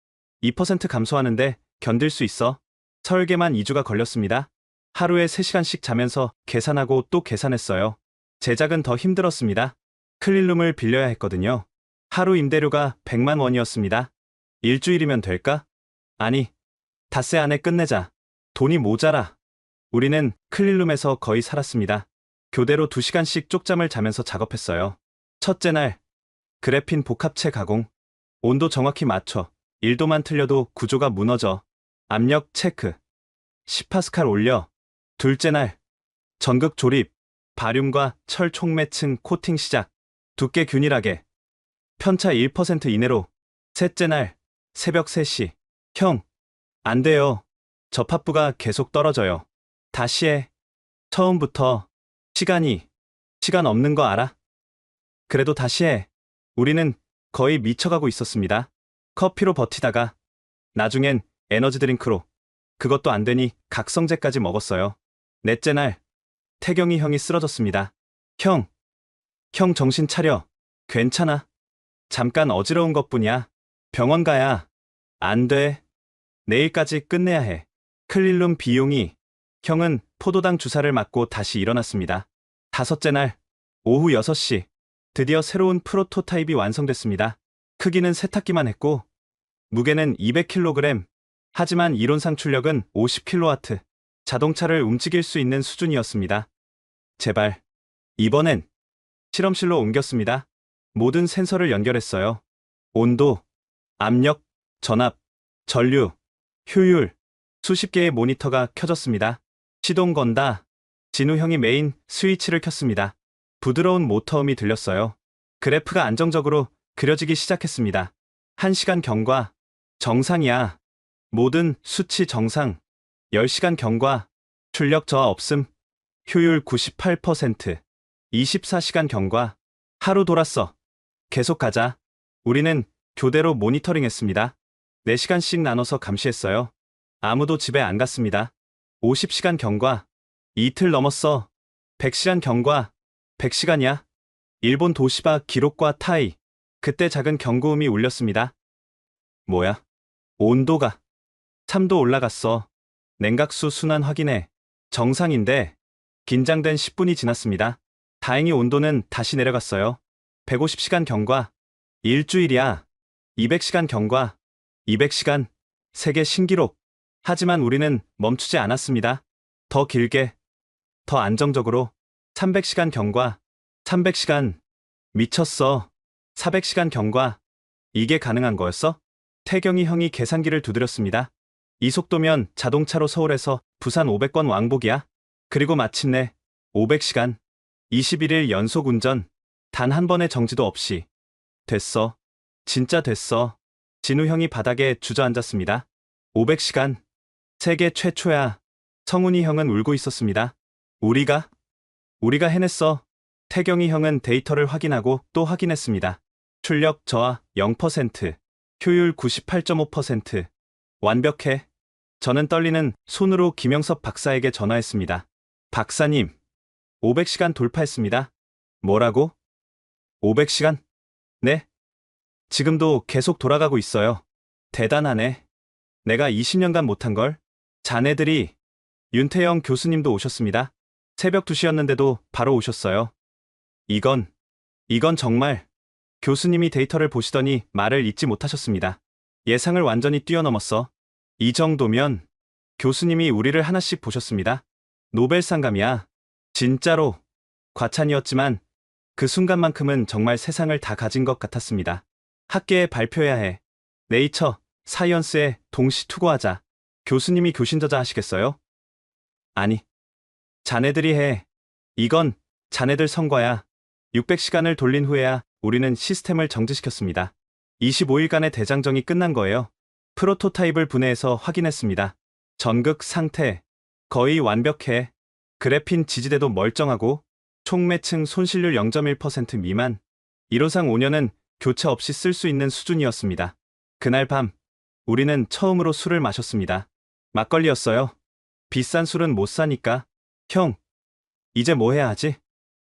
2% 감소하는데 견딜 수 있어. 설계만 2주가 걸렸습니다. 하루에 3시간씩 자면서 계산하고 또 계산했어요. 제작은 더 힘들었습니다. 클린룸을 빌려야 했거든요. 하루 임대료가 100만 원이었습니다. 일주일이면 될까? 아니, 닷새 안에 끝내자. 돈이 모자라. 우리는 클린룸에서 거의 살았습니다. 교대로 2시간씩 쪽잠을 자면서 작업했어요. 첫째 날, 그래핀 복합체 가공. 온도 정확히 맞춰. 1도만 틀려도 구조가 무너져. 압력 체크. 10파스칼 올려. 둘째 날, 전극 조립. 바륨과 철 총매층 코팅 시작. 두께 균일하게. 편차 1% 이내로. 셋째 날, 새벽 3시. 형, 안 돼요. 접합부가 계속 떨어져요. 다시 해. 처음부터. 시간 없는 거 알아? 그래도 다시 해. 우리는 거의 미쳐가고 있었습니다. 커피로 버티다가 나중엔 에너지 드링크로. 그것도 안 되니 각성제까지 먹었어요. 넷째 날, 태경이 형이 쓰러졌습니다. 형 정신 차려. 괜찮아. 잠깐 어지러운 것뿐이야. 병원 가야. 안 돼. 내일까지 끝내야 해. 클린룸 비용이. 형은 포도당 주사를 맞고 다시 일어났습니다. 다섯째 날, 오후 6시. 드디어 새로운 프로토타입이 완성됐습니다. 크기는 세탁기만 했고 무게는 200kg. 하지만 이론상 출력은 50kW, 자동차를 움직일 수 있는 수준이었습니다. 제발. 이번엔 실험실로 옮겼습니다. 모든 센서를 연결했어요. 온도, 압력, 전압, 전류, 효율, 수십 개의 모니터가 켜졌습니다. 시동 건다. 진우 형이 메인 스위치를 켰습니다. 부드러운 모터음이 들렸어요. 그래프가 안정적으로 그려지기 시작했습니다. 1시간 경과, 정상이야. 모든 수치 정상. 10시간 경과, 출력 저하 없음. 효율 98%. 24시간 경과, 하루 돌았어. 계속 가자. 우리는 교대로 모니터링했습니다. 4시간씩 나눠서 감시했어요. 아무도 집에 안 갔습니다. 50시간 경과, 이틀 넘었어. 100시간 경과, 100시간이야. 일본 도시바 기록과 타이. 그때 작은 경고음이 울렸습니다. 뭐야? 온도가 3도 올라갔어. 냉각수 순환 확인해. 정상인데. 긴장된 10분이 지났습니다. 다행히 온도는 다시 내려갔어요. 150시간 경과. 일주일이야. 200시간 경과. 200시간. 세계 신기록. 하지만 우리는 멈추지 않았습니다. 더 길게. 더 안정적으로. 300시간 경과. 300시간. 미쳤어. 400시간 경과. 이게 가능한 거였어? 태경이 형이 계산기를 두드렸습니다. 이 속도면 자동차로 서울에서 부산 500번 왕복이야. 그리고 마침내 500시간. 21일 연속 운전. 단 한 번의 정지도 없이. 됐어. 진짜 됐어. 진우 형이 바닥에 주저앉았습니다. 500시간. 세계 최초야. 성훈이 형은 울고 있었습니다. 우리가 해냈어. 태경이 형은 데이터를 확인하고 또 확인했습니다. 출력 저하 0%, 효율 98.5%. 완벽해. 저는 떨리는 손으로 김영섭 박사에게 전화했습니다. 박사님, 500시간 돌파했습니다. 뭐라고? 500시간? 네. 지금도 계속 돌아가고 있어요. 대단하네. 내가 20년간 못한 걸. 자네들이. 윤태영 교수님도 오셨습니다. 새벽 2시였는데도 바로 오셨어요. 이건 정말. 교수님이 데이터를 보시더니 말을 잇지 못하셨습니다. 예상을 완전히 뛰어넘었어. 이 정도면 교수님이 우리를 하나씩 보셨습니다. 노벨상감이야. 진짜로. 과찬이었지만 그 순간만큼은 정말 세상을 다 가진 것 같았습니다. 학계에 발표해야 해. 네이처, 사이언스에 동시 투고하자. 교수님이 교신저자 하시겠어요? 아니. 자네들이 해. 이건 자네들 성과야. 600시간을 돌린 후에야 우리는 시스템을 정지시켰습니다. 25일간의 대장정이 끝난 거예요. 프로토타입을 분해해서 확인했습니다. 전극 상태. 거의 완벽해. 그래핀 지지대도 멀쩡하고 총매층 손실률 0.1% 미만. 이론상 5년은 교체 없이 쓸 수 있는 수준이었습니다. 그날 밤 우리는 처음으로 술을 마셨습니다. 막걸리였어요. 비싼 술은 못 사니까. 형, 이제 뭐 해야 하지?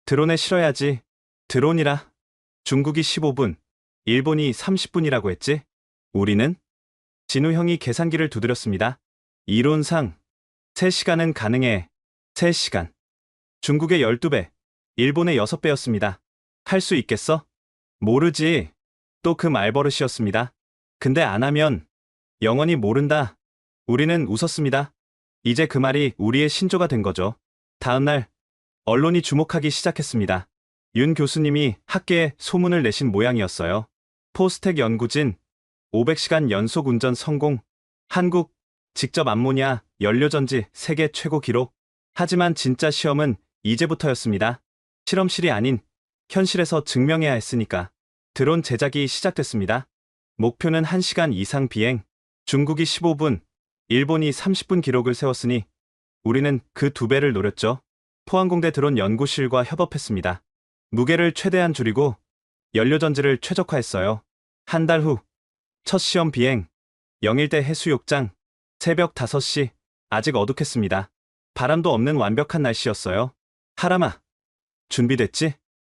드론에 실어야지. 드론이라. 중국이 15분, 일본이 30분이라고 했지? 우리는? 진우 형이 계산기를 두드렸습니다. 이론상 3시간은 가능해. 3시간. 중국의 12배, 일본의 6배였습니다. 할 수 있겠어? 모르지. 또 그 말버릇이었습니다. 근데 안 하면 영원히 모른다. 우리는 웃었습니다. 이제 그 말이 우리의 신조가 된 거죠. 다음날 언론이 주목하기 시작했습니다. 윤 교수님이 학계에 소문을 내신 모양이었어요. 포스텍 연구진 500시간 연속 운전 성공. 한국 직접 암모니아 연료전지 세계 최고 기록. 하지만 진짜 시험은 이제부터였습니다. 실험실이 아닌 현실에서 증명해야 했으니까. 드론 제작이 시작됐습니다. 목표는 1시간 이상 비행. 중국이 15분, 일본이 30분 기록을 세웠으니 우리는 그 2배를 노렸죠. 포항공대 드론 연구실과 협업했습니다. 무게를 최대한 줄이고 연료전지를 최적화했어요. 한 달 후 첫 시험 비행. 영일대 해수욕장. 새벽 5시. 아직 어둑했습니다. 바람도 없는 완벽한 날씨였어요. 하람아, 준비됐지?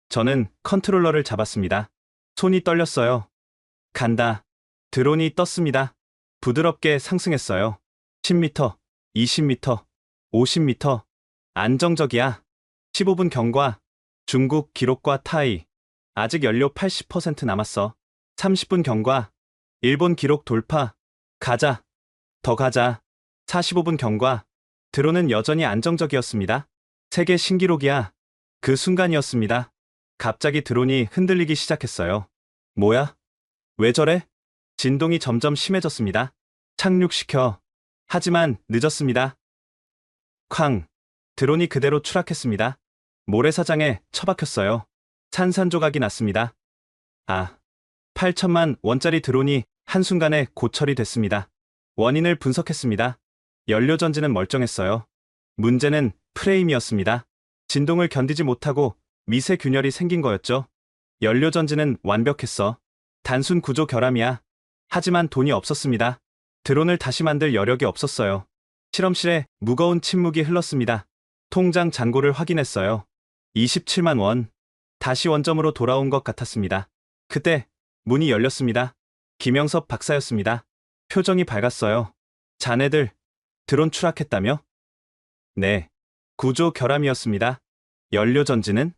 저는 컨트롤러를 잡았습니다. 손이 떨렸어요. 간다. 드론이 떴습니다. 부드럽게 상승했어요. 10m, 20m, 50m. 안정적이야. 15분 경과. 중국 기록과 타이. 아직 연료 80% 남았어. 30분 경과. 일본 기록 돌파. 가자. 더 가자. 45분 경과. 드론은 여전히 안정적이었습니다. 세계 신기록이야. 그 순간이었습니다. 갑자기 드론이 흔들리기 시작했어요. 뭐야? 왜 저래? 진동이 점점 심해졌습니다. 착륙시켜. 하지만 늦었습니다. 쾅. 드론이 그대로 추락했습니다. 모래사장에 처박혔어요. 산산조각이 났습니다. 아, 8천만 원짜리 드론이 한순간에 고철이 됐습니다. 원인을 분석했습니다. 연료전지는 멀쩡했어요. 문제는 프레임이었습니다. 진동을 견디지 못하고 미세 균열이 생긴 거였죠. 연료전지는 완벽했어. 단순 구조 결함이야. 하지만 돈이 없었습니다. 드론을 다시 만들 여력이 없었어요. 실험실에 무거운 침묵이 흘렀습니다. 통장 잔고를 확인했어요. 27만 원. 다시 원점으로 돌아온 것 같았습니다. 그때 문이 열렸습니다. 김영섭 박사였습니다. 표정이 밝았어요. 자네들, 드론 추락했다며? 네. 구조 결함이었습니다. 연료 전지는?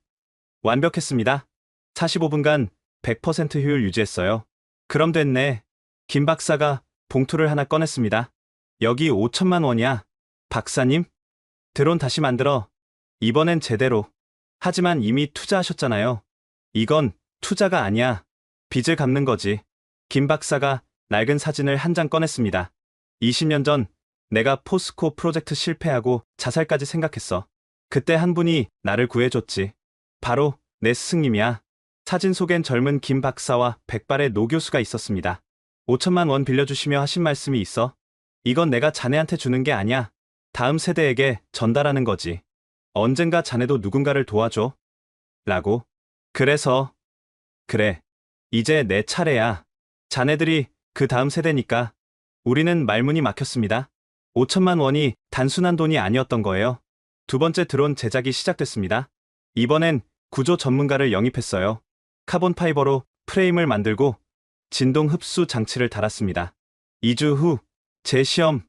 완벽했습니다. 45분간 100% 효율 유지했어요. 그럼 됐네. 김 박사가 봉투를 하나 꺼냈습니다. 여기 5천만 원이야. 박사님? 드론 다시 만들어. 이번엔 제대로. 하지만 이미 투자하셨잖아요. 이건 투자가 아니야. 빚을 갚는 거지. 김 박사가 낡은 사진을 한 장 꺼냈습니다. 20년 전 내가 포스코 프로젝트 실패하고 자살까지 생각했어. 그때 한 분이 나를 구해줬지. 바로 내 스승님이야. 사진 속엔 젊은 김 박사와 백발의 노 교수가 있었습니다. 5천만 원 빌려주시며 하신 말씀이 있어. 이건 내가 자네한테 주는 게 아니야. 다음 세대에게 전달하는 거지. 언젠가 자네도 누군가를 도와줘. 라고. 그래서. 그래. 이제 내 차례야. 자네들이 그 다음 세대니까. 우리는 말문이 막혔습니다. 5천만 원이 단순한 돈이 아니었던 거예요. 두 번째 드론 제작이 시작됐습니다. 이번엔 구조 전문가를 영입했어요. 카본 파이버로 프레임을 만들고 진동 흡수 장치를 달았습니다. 2주 후 제 시험.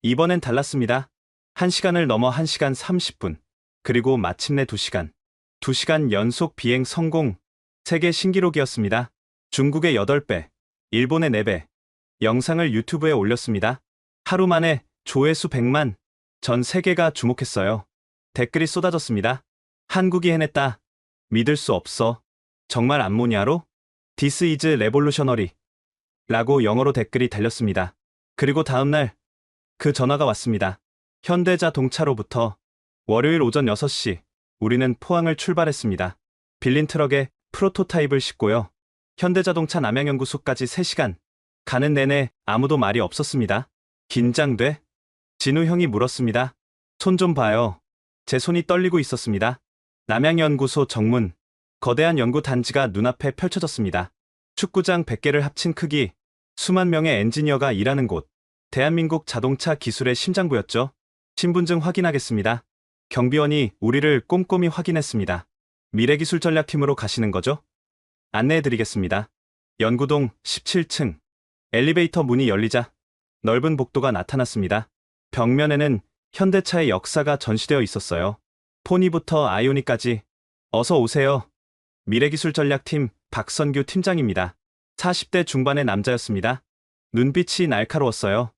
이번엔 달랐습니다. 1시간을 넘어 1시간 30분. 그리고 마침내 2시간. 2시간 연속 비행 성공. 세계 신기록이었습니다. 중국의 8배, 일본의 4배. 영상을 유튜브에 올렸습니다. 하루 만에 조회수 100만. 전 세계가 주목했어요. 댓글이 쏟아졌습니다. 한국이 해냈다. 믿을 수 없어. 정말 암모니아로? This is revolutionary. 라고 영어로 댓글이 달렸습니다. 그리고 다음날 그 전화가 왔습니다. 현대자동차로부터. 월요일 오전 6시 우리는 포항을 출발했습니다. 빌린 트럭에 프로토타입을 싣고요. 현대자동차 남양연구소까지 3시간. 가는 내내 아무도 말이 없었습니다. 긴장돼? 진우 형이 물었습니다. 손 좀 봐요. 제 손이 떨리고 있었습니다. 남양연구소 정문. 거대한 연구 단지가 눈앞에 펼쳐졌습니다. 축구장 100개를 합친 크기. 수만 명의 엔지니어가 일하는 곳. 대한민국 자동차 기술의 심장부였죠. 신분증 확인하겠습니다. 경비원이 우리를 꼼꼼히 확인했습니다. 미래기술전략팀으로 가시는 거죠? 안내해드리겠습니다. 연구동 17층. 엘리베이터 문이 열리자 넓은 복도가 나타났습니다. 벽면에는 현대차의 역사가 전시되어 있었어요. 포니부터 아이오닉까지. 어서 오세요. 미래기술전략팀 박선규 팀장입니다. 40대 중반의 남자였습니다. 눈빛이 날카로웠어요.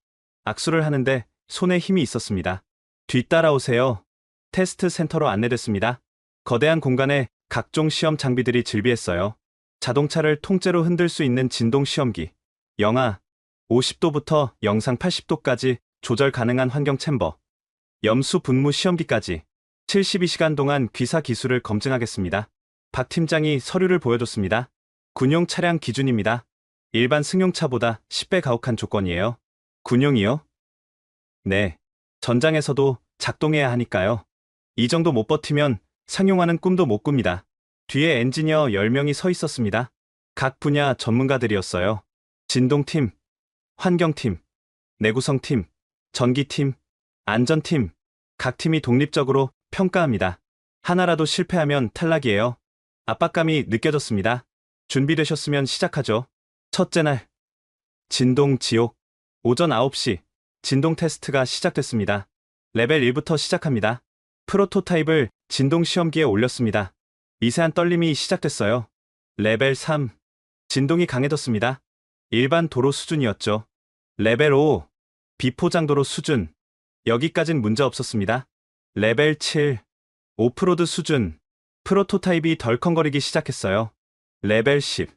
악수를 하는데 손에 힘이 있었습니다. 뒤따라오세요. 테스트 센터로 안내됐습니다. 거대한 공간에 각종 시험 장비들이 즐비했어요. 자동차를 통째로 흔들 수 있는 진동 시험기, 영하 50도부터 영상 80도까지 조절 가능한 환경 챔버, 염수 분무 시험기까지 72시간 동안 귀사 기술을 검증하겠습니다. 박 팀장이 서류를 보여줬습니다. 군용 차량 기준입니다. 일반 승용차보다 10배 가혹한 조건이에요. 군용이요? 네. 전장에서도 작동해야 하니까요. 이 정도 못 버티면 상용화는 꿈도 못 꿉니다. 뒤에 엔지니어 10명이 서 있었습니다. 각 분야 전문가들이었어요. 진동팀, 환경팀, 내구성팀, 전기팀, 안전팀. 각 팀이 독립적으로 평가합니다. 하나라도 실패하면 탈락이에요. 압박감이 느껴졌습니다. 준비되셨으면 시작하죠. 첫째 날. 진동 지옥. 오전 9시. 진동 테스트가 시작됐습니다. 레벨 1부터 시작합니다. 프로토타입을 진동 시험기에 올렸습니다. 미세한 떨림이 시작됐어요. 레벨 3. 진동이 강해졌습니다. 일반 도로 수준이었죠. 레벨 5. 비포장도로 수준. 여기까진 문제 없었습니다. 레벨 7. 오프로드 수준. 프로토타입이 덜컹거리기 시작했어요. 레벨 10.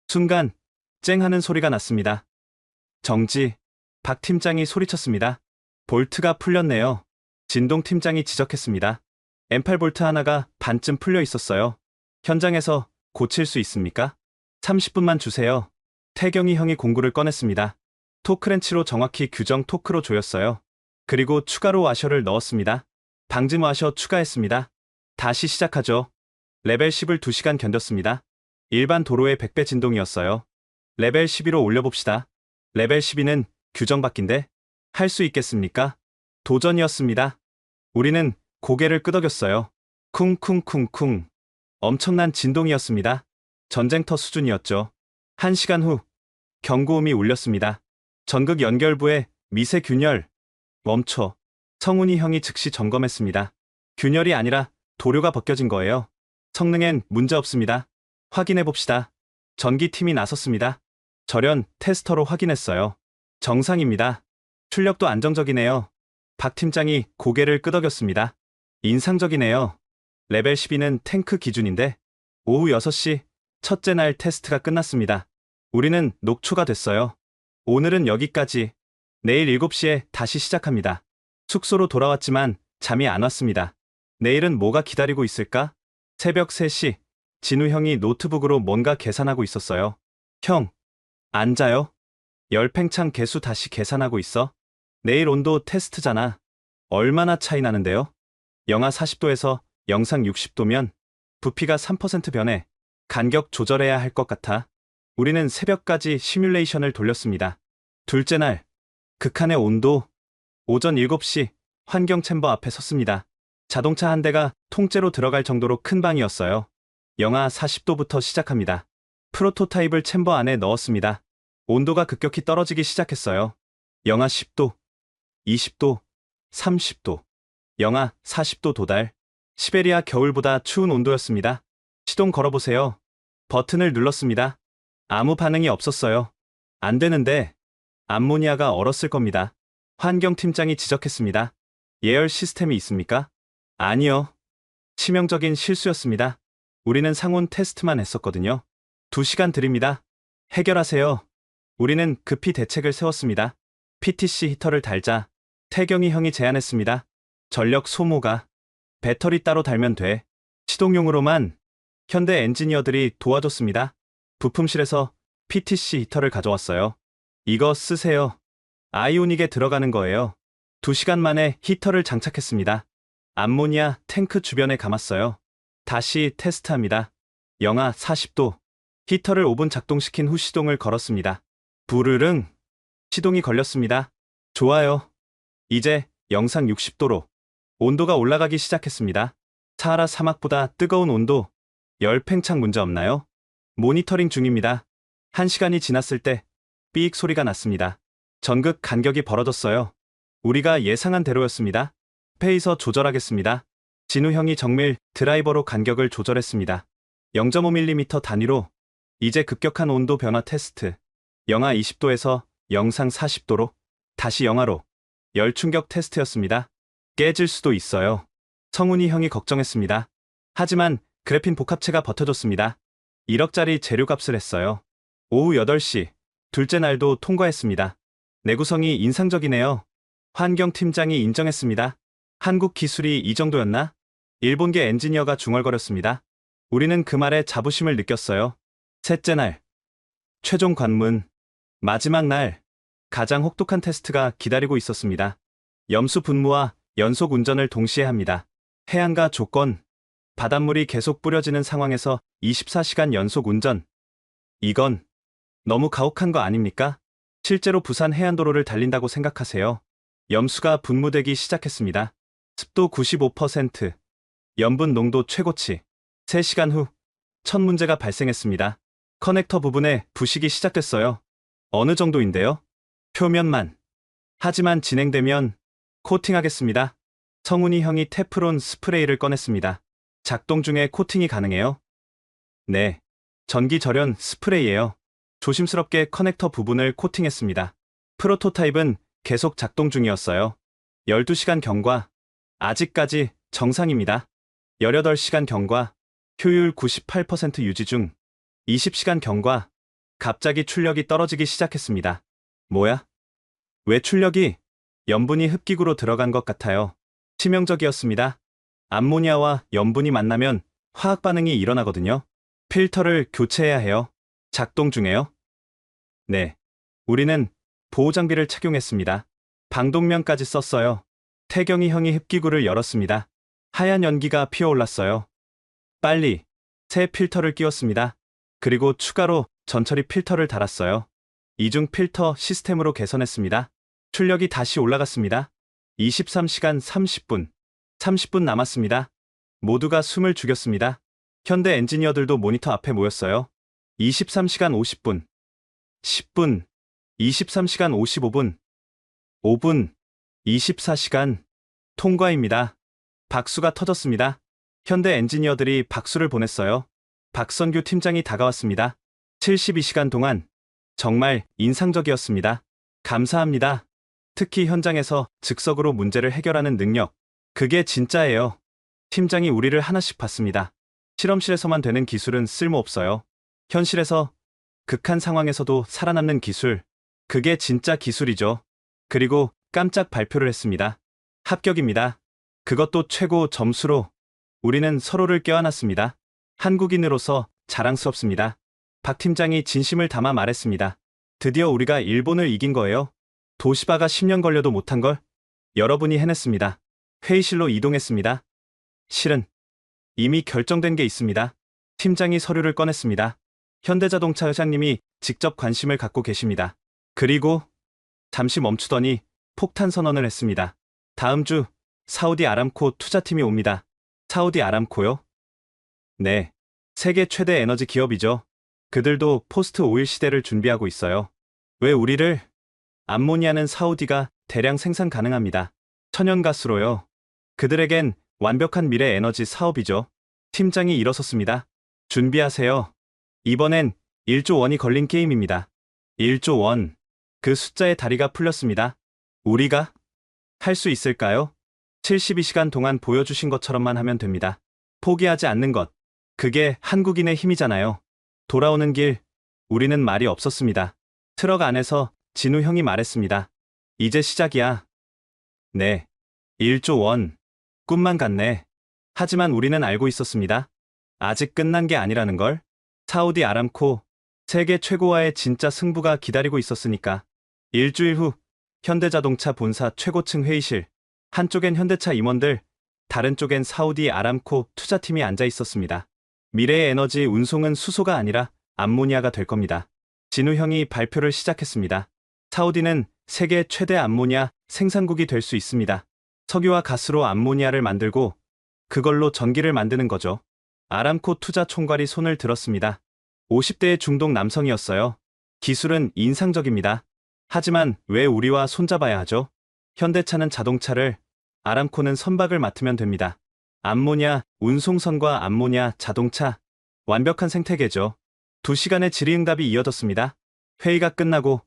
순간 쨍 하는 소리가 났습니다. 정지. 박 팀장이 소리쳤습니다. 볼트가 풀렸네요. 진동 팀장이 지적했습니다. M8 볼트 하나가 반쯤 풀려 있었어요. 현장에서 고칠 수 있습니까? 30분만 주세요. 태경이 형이 공구를 꺼냈습니다. 토크렌치로 정확히 규정 토크로 조였어요. 그리고 추가로 와셔를 넣었습니다. 방짐 와셔 추가했습니다. 다시 시작하죠. 레벨 10을 2시간 견뎠습니다. 일반 도로의 100배 진동이었어요. 레벨 12로 올려봅시다. 레벨 12는 규정 밖인데 할 수 있겠습니까? 도전이었습니다. 우리는 고개를 끄덕였어요. 쿵쿵쿵쿵. 엄청난 진동이었습니다. 전쟁터 수준이었죠. 1시간 후 경고음이 울렸습니다. 전극 연결부에 미세 균열. 멈춰. 성훈이 형이 즉시 점검했습니다. 균열이 아니라 도료가 벗겨진 거예요. 성능엔 문제 없습니다. 확인해 봅시다. 전기팀이 나섰습니다. 절연 테스터로 확인했어요. 정상입니다. 출력도 안정적이네요. 박 팀장이 고개를 끄덕였습니다. 인상적이네요. 레벨 12는 탱크 기준인데 오후 6시 첫째 날 테스트가 끝났습니다. 우리는 녹초가 됐어요. 오늘은 여기까지. 내일 7시에 다시 시작합니다. 숙소로 돌아왔지만 잠이 안 왔습니다. 내일은 뭐가 기다리고 있을까? 새벽 3시 진우 형이 노트북으로 뭔가 계산하고 있었어요. 형, 앉아요. 열팽창 개수 다시 계산하고 있어. 내일 온도 테스트잖아. 얼마나 차이 나는데요? 영하 40도에서 영상 60도면 부피가 3% 변해. 간격 조절해야 할 것 같아. 우리는 새벽까지 시뮬레이션을 돌렸습니다. 둘째 날, 극한의 온도. 오전 7시 환경 챔버 앞에 섰습니다. 자동차 한 대가 통째로 들어갈 정도로 큰 방이었어요. 영하 40도부터 시작합니다. 프로토타입을 챔버 안에 넣었습니다. 온도가 급격히 떨어지기 시작했어요. 영하 10도, 20도, 30도, 영하 40도 도달. 시베리아 겨울보다 추운 온도였습니다. 시동 걸어보세요. 버튼을 눌렀습니다. 아무 반응이 없었어요. 안 되는데 암모니아가 얼었을 겁니다. 환경팀장이 지적했습니다. 예열 시스템이 있습니까? 아니요. 치명적인 실수였습니다. 우리는 상온 테스트만 했었거든요. 2시간 드립니다. 해결하세요. 우리는 급히 대책을 세웠습니다. PTC 히터를 달자. 태경이 형이 제안했습니다. 전력 소모가. 배터리 따로 달면 돼. 시동용으로만. 현대 엔지니어들이 도와줬습니다. 부품실에서 PTC 히터를 가져왔어요. 이거 쓰세요. 아이오닉에 들어가는 거예요. 2시간 만에 히터를 장착했습니다. 암모니아 탱크 주변에 감았어요. 다시 테스트합니다. 영하 40도. 히터를 5분 작동시킨 후 시동을 걸었습니다. 부르릉. 시동이 걸렸습니다. 좋아요. 이제 영상 60도로. 온도가 올라가기 시작했습니다. 사하라 사막보다 뜨거운 온도. 열팽창 문제 없나요? 모니터링 중입니다. 1시간이 지났을 때 삐익 소리가 났습니다. 전극 간격이 벌어졌어요. 우리가 예상한 대로였습니다. 페이서 조절하겠습니다. 진우 형이 정밀 드라이버로 간격을 조절했습니다. 0.5mm 단위로. 이제 급격한 온도 변화 테스트. 영하 20도에서 영상 40도로. 다시 영하로. 열 충격 테스트였습니다. 깨질 수도 있어요. 성훈이 형이 걱정했습니다. 하지만 그래핀 복합체가 버텨줬습니다. 1억짜리 재료값을 했어요. 오후 8시. 둘째 날도 통과했습니다. 내구성이 인상적이네요. 환경팀장이 인정했습니다. 한국 기술이 이 정도였나? 일본계 엔지니어가 중얼거렸습니다. 우리는 그 말에 자부심을 느꼈어요. 셋째 날. 최종 관문. 마지막 날. 가장 혹독한 테스트가 기다리고 있었습니다. 염수 분무와 연속 운전을 동시에 합니다. 해안가 조건. 바닷물이 계속 뿌려지는 상황에서 24시간 연속 운전. 이건 너무 가혹한 거 아닙니까? 실제로 부산 해안도로를 달린다고 생각하세요. 염수가 분무되기 시작했습니다. 습도 95%. 염분 농도 최고치. 3시간 후 첫 문제가 발생했습니다. 커넥터 부분에 부식이 시작됐어요. 어느 정도인데요? 표면만. 하지만 진행되면 코팅하겠습니다. 성훈이 형이 테프론 스프레이를 꺼냈습니다. 작동 중에 코팅이 가능해요? 네. 전기 절연 스프레이예요. 조심스럽게 커넥터 부분을 코팅했습니다. 프로토타입은 계속 작동 중이었어요. 12시간 경과. 아직까지 정상입니다. 18시간 경과. 효율 98% 유지 중. 20시간 경과. 갑자기 출력이 떨어지기 시작했습니다. 뭐야? 왜 출력이? 염분이 흡기구로 들어간 것 같아요. 치명적이었습니다. 암모니아와 염분이 만나면 화학 반응이 일어나거든요. 필터를 교체해야 해요. 작동 중에요? 네. 우리는 보호장비를 착용했습니다. 방독면까지 썼어요. 태경이 형이 흡기구를 열었습니다. 하얀 연기가 피어올랐어요. 빨리 새 필터를 끼웠습니다. 그리고 추가로 전처리 필터를 달았어요. 이중 필터 시스템으로 개선했습니다. 출력이 다시 올라갔습니다. 23시간 30분. 30분 남았습니다. 모두가 숨을 죽였습니다. 현대 엔지니어들도 모니터 앞에 모였어요. 23시간 50분. 10분. 23시간 55분. 5분. 24시간. 통과입니다. 박수가 터졌습니다. 현대 엔지니어들이 박수를 보냈어요. 박선규 팀장이 다가왔습니다. 72시간 동안 정말 인상적이었습니다. 감사합니다. 특히 현장에서 즉석으로 문제를 해결하는 능력. 그게 진짜예요. 팀장이 우리를 하나씩 봤습니다. 실험실에서만 되는 기술은 쓸모없어요. 현실에서, 극한 상황에서도 살아남는 기술. 그게 진짜 기술이죠. 그리고 깜짝 발표를 했습니다. 합격입니다. 그것도 최고 점수로. 우리는 서로를 껴안았습니다. 한국인으로서 자랑스럽습니다. 박 팀장이 진심을 담아 말했습니다. 드디어 우리가 일본을 이긴 거예요. 도시바가 10년 걸려도 못한 걸 여러분이 해냈습니다. 회의실로 이동했습니다. 실은 이미 결정된 게 있습니다. 팀장이 서류를 꺼냈습니다. 현대자동차 회장님이 직접 관심을 갖고 계십니다. 그리고 잠시 멈추더니 폭탄 선언을 했습니다. 다음 주 사우디 아람코 투자팀이 옵니다. 사우디 아람코요? 네. 세계 최대 에너지 기업이죠. 그들도 포스트 오일 시대를 준비하고 있어요. 왜 우리를? 암모니아는 사우디가 대량 생산 가능합니다. 천연가스로요. 그들에겐 완벽한 미래 에너지 사업이죠. 팀장이 일어섰습니다. 준비하세요. 이번엔 1조 원이 걸린 게임입니다. 1조 원. 그 숫자의 다리가 풀렸습니다. 우리가 할 수 있을까요? 72시간 동안 보여주신 것처럼만 하면 됩니다. 포기하지 않는 것. 그게 한국인의 힘이잖아요. 돌아오는 길, 우리는 말이 없었습니다. 트럭 안에서 진우 형이 말했습니다. 이제 시작이야. 네. 1조 원. 꿈만 같네. 하지만 우리는 알고 있었습니다. 아직 끝난 게 아니라는 걸. 사우디 아람코, 세계 최고와의 진짜 승부가 기다리고 있었으니까. 일주일 후, 현대자동차 본사 최고층 회의실. 한쪽엔 현대차 임원들, 다른 쪽엔 사우디 아람코 투자팀이 앉아 있었습니다. 미래의 에너지 운송은 수소가 아니라 암모니아가 될 겁니다. 진우 형이 발표를 시작했습니다. 사우디는 세계 최대 암모니아 생산국이 될 수 있습니다. 석유와 가스로 암모니아를 만들고 그걸로 전기를 만드는 거죠. 아람코 투자 총괄이 손을 들었습니다. 50대의 중동 남성이었어요. 기술은 인상적입니다. 하지만 왜 우리와 손잡아야 하죠? 현대차는 자동차를, 아람코는 선박을 맡으면 됩니다. 암모니아 운송선과 암모니아 자동차, 완벽한 생태계죠. 2시간의 질의응답이 이어졌습니다. 회의가 끝나고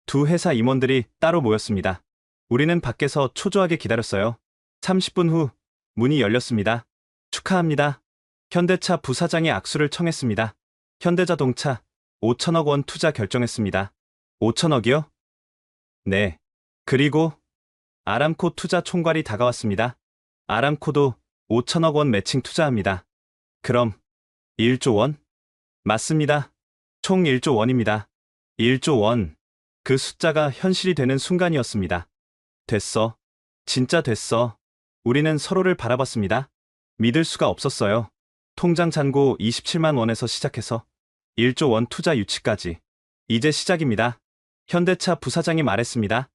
두 회사 임원들이 따로 모였습니다. 우리는 밖에서 초조하게 기다렸어요. 30분 후 문이 열렸습니다. 축하합니다. 현대차 부사장이 악수를 청했습니다. 현대자동차 5천억 원 투자 결정했습니다. 5천억이요? 네. 그리고 아람코 투자 총괄이 다가왔습니다. 아람코도 5천억 원 매칭 투자합니다. 그럼 1조 원? 맞습니다. 총 1조 원입니다. 1조 원. 그 숫자가 현실이 되는 순간이었습니다. 됐어. 진짜 됐어. 우리는 서로를 바라봤습니다. 믿을 수가 없었어요. 통장 잔고 27만 원에서 시작해서 1조 원 투자 유치까지. 이제 시작입니다. 현대차 부사장이 말했습니다.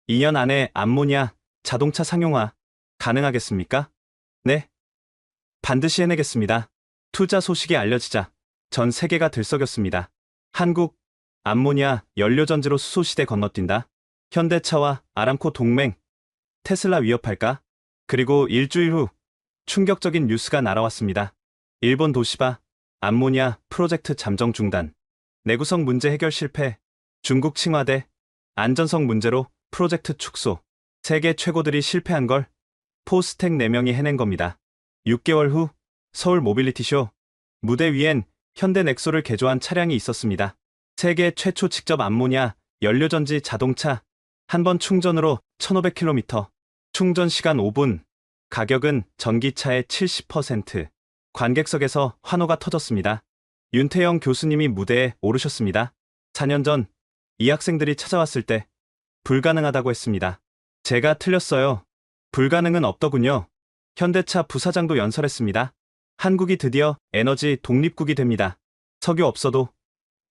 2년 안에 암모니아 자동차 상용화 가능하겠습니까? 네. 반드시 해내겠습니다. 투자 소식이 알려지자 전 세계가 들썩였습니다. 한국, 암모니아 연료전지로 수소시대 건너뛴다. 현대차와 아람코 동맹, 테슬라 위협할까? 그리고 일주일 후 충격적인 뉴스가 날아왔습니다. 일본 도시바, 암모니아 프로젝트 잠정 중단, 내구성 문제 해결 실패, 중국 칭화대, 안전성 문제로 프로젝트 축소. 세계 최고들이 실패한 걸 포스텍 4명이 해낸 겁니다. 6개월 후 서울 모빌리티쇼. 무대 위엔 현대 넥소를 개조한 차량이 있었습니다. 세계 최초 직접 암모니아 연료전지 자동차. 한 번 충전으로 1500km. 충전 시간 5분. 가격은 전기차의 70%. 관객석에서 환호가 터졌습니다. 윤태영 교수님이 무대에 오르셨습니다. 4년 전 이 학생들이 찾아왔을 때 불가능하다고 했습니다. 제가 틀렸어요. 불가능은 없더군요. 현대차 부사장도 연설했습니다. 한국이 드디어 에너지 독립국이 됩니다. 석유 없어도,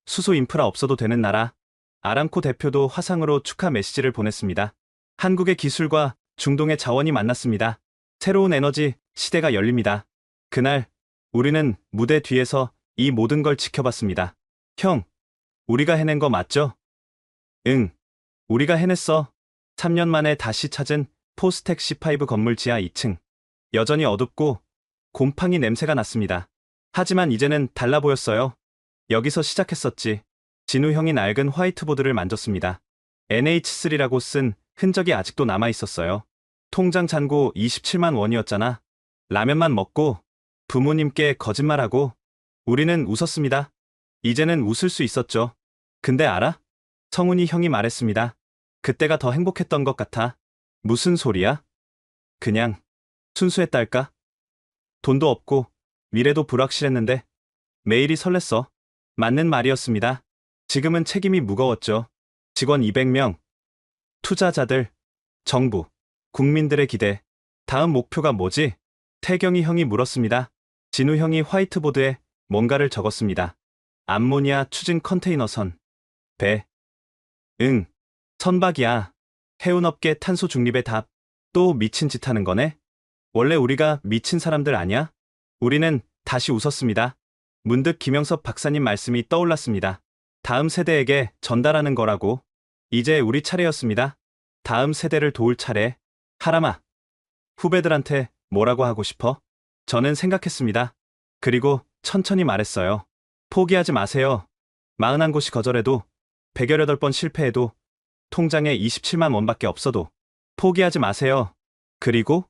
수소 인프라 없어도 되는 나라. 아람코 대표도 화상으로 축하 메시지를 보냈습니다. 한국의 기술과 중동의 자원이 만났습니다. 새로운 에너지 시대가 열립니다. 그날 우리는 무대 뒤에서 이 모든 걸 지켜봤습니다. 형, 우리가 해낸 거 맞죠? 응, 우리가 해냈어. 3년 만에 다시 찾은 포스텍 C5 건물 지하 2층. 여전히 어둡고 곰팡이 냄새가 났습니다. 하지만 이제는 달라 보였어요. 여기서 시작했었지. 진우 형이 낡은 화이트보드를 만졌습니다. NH3라고 쓴 흔적이 아직도 남아 있었어요. 통장 잔고 27만 원이었잖아. 라면만 먹고 부모님께 거짓말하고 우리는 웃었습니다. 이제는 웃을 수 있었죠. 근데 알아? 성훈이 형이 말했습니다. 그때가 더 행복했던 것 같아. 무슨 소리야? 그냥 순수했달까? 돈도 없고 미래도 불확실했는데 매일이 설렜어. 맞는 말이었습니다. 지금은 책임이 무거웠죠. 직원 200명, 투자자들, 정부, 국민들의 기대. 다음 목표가 뭐지? 태경이 형이 물었습니다. 진우 형이 화이트보드에 뭔가를 적었습니다. 암모니아 추진 컨테이너선. 배. 응. 선박이야. 해운업계 탄소 중립의 답. 또 미친 짓 하는 거네? 원래 우리가 미친 사람들 아냐? 우리는 다시 웃었습니다. 문득 김영섭 박사님 말씀이 떠올랐습니다. 다음 세대에게 전달하는 거라고. 이제 우리 차례였습니다. 다음 세대를 도울 차례. 하람아, 후배들한테 뭐라고 하고 싶어? 저는 생각했습니다. 그리고 천천히 말했어요. 포기하지 마세요. 41곳이 거절해도 118번 실패해도 통장에 27만 원밖에 없어도 포기하지 마세요. 그리고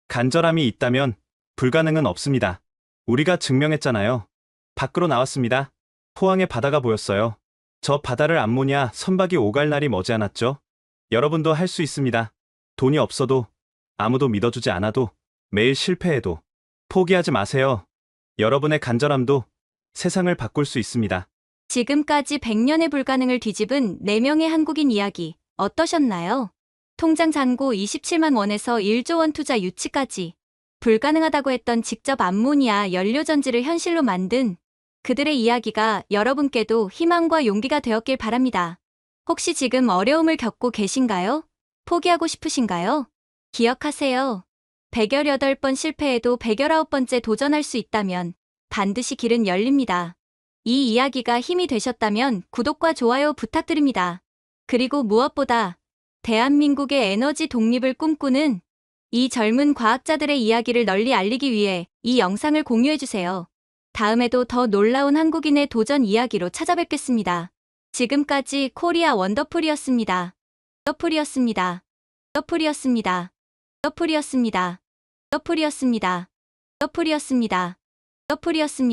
간절함이 있다면 불가능은 없습니다. 우리가 증명했잖아요. 밖으로 나왔습니다. 포항의 바다가 보였어요. 저 바다를 암모니아 선박이 오갈 날이 머지않았죠. 여러분도 할 수 있습니다. 돈이 없어도, 아무도 믿어주지 않아도, 매일 실패해도 포기하지 마세요. 여러분의 간절함도 세상을 바꿀 수 있습니다. 지금까지 100년의 불가능을 뒤집은 4명의 한국인 이야기 어떠셨나요? 통장 잔고 27만 원에서 1조 원 투자 유치까지 불가능하다고 했던 직접 암모니아 연료전지를 현실로 만든 그들의 이야기가 여러분께도 희망과 용기가 되었길 바랍니다. 혹시 지금 어려움을 겪고 계신가요? 포기하고 싶으신가요? 기억하세요. 118번 실패해도 119번째 도전할 수 있다면 반드시 길은 열립니다. 이 이야기가 힘이 되셨다면 구독과 좋아요 부탁드립니다. 그리고 무엇보다 대한민국의 에너지 독립을 꿈꾸는 이 젊은 과학자들의 이야기를 널리 알리기 위해 이 영상을 공유해주세요. 다음에도 더 놀라운 한국인의 도전 이야기로 찾아뵙겠습니다. 지금까지 코리아 원더풀이었습니다. 더풀이었습니다. 더풀이었습니다. 더풀이었습니다. 더풀이었습니다. 더풀이었습니다. 더풀이었습니다.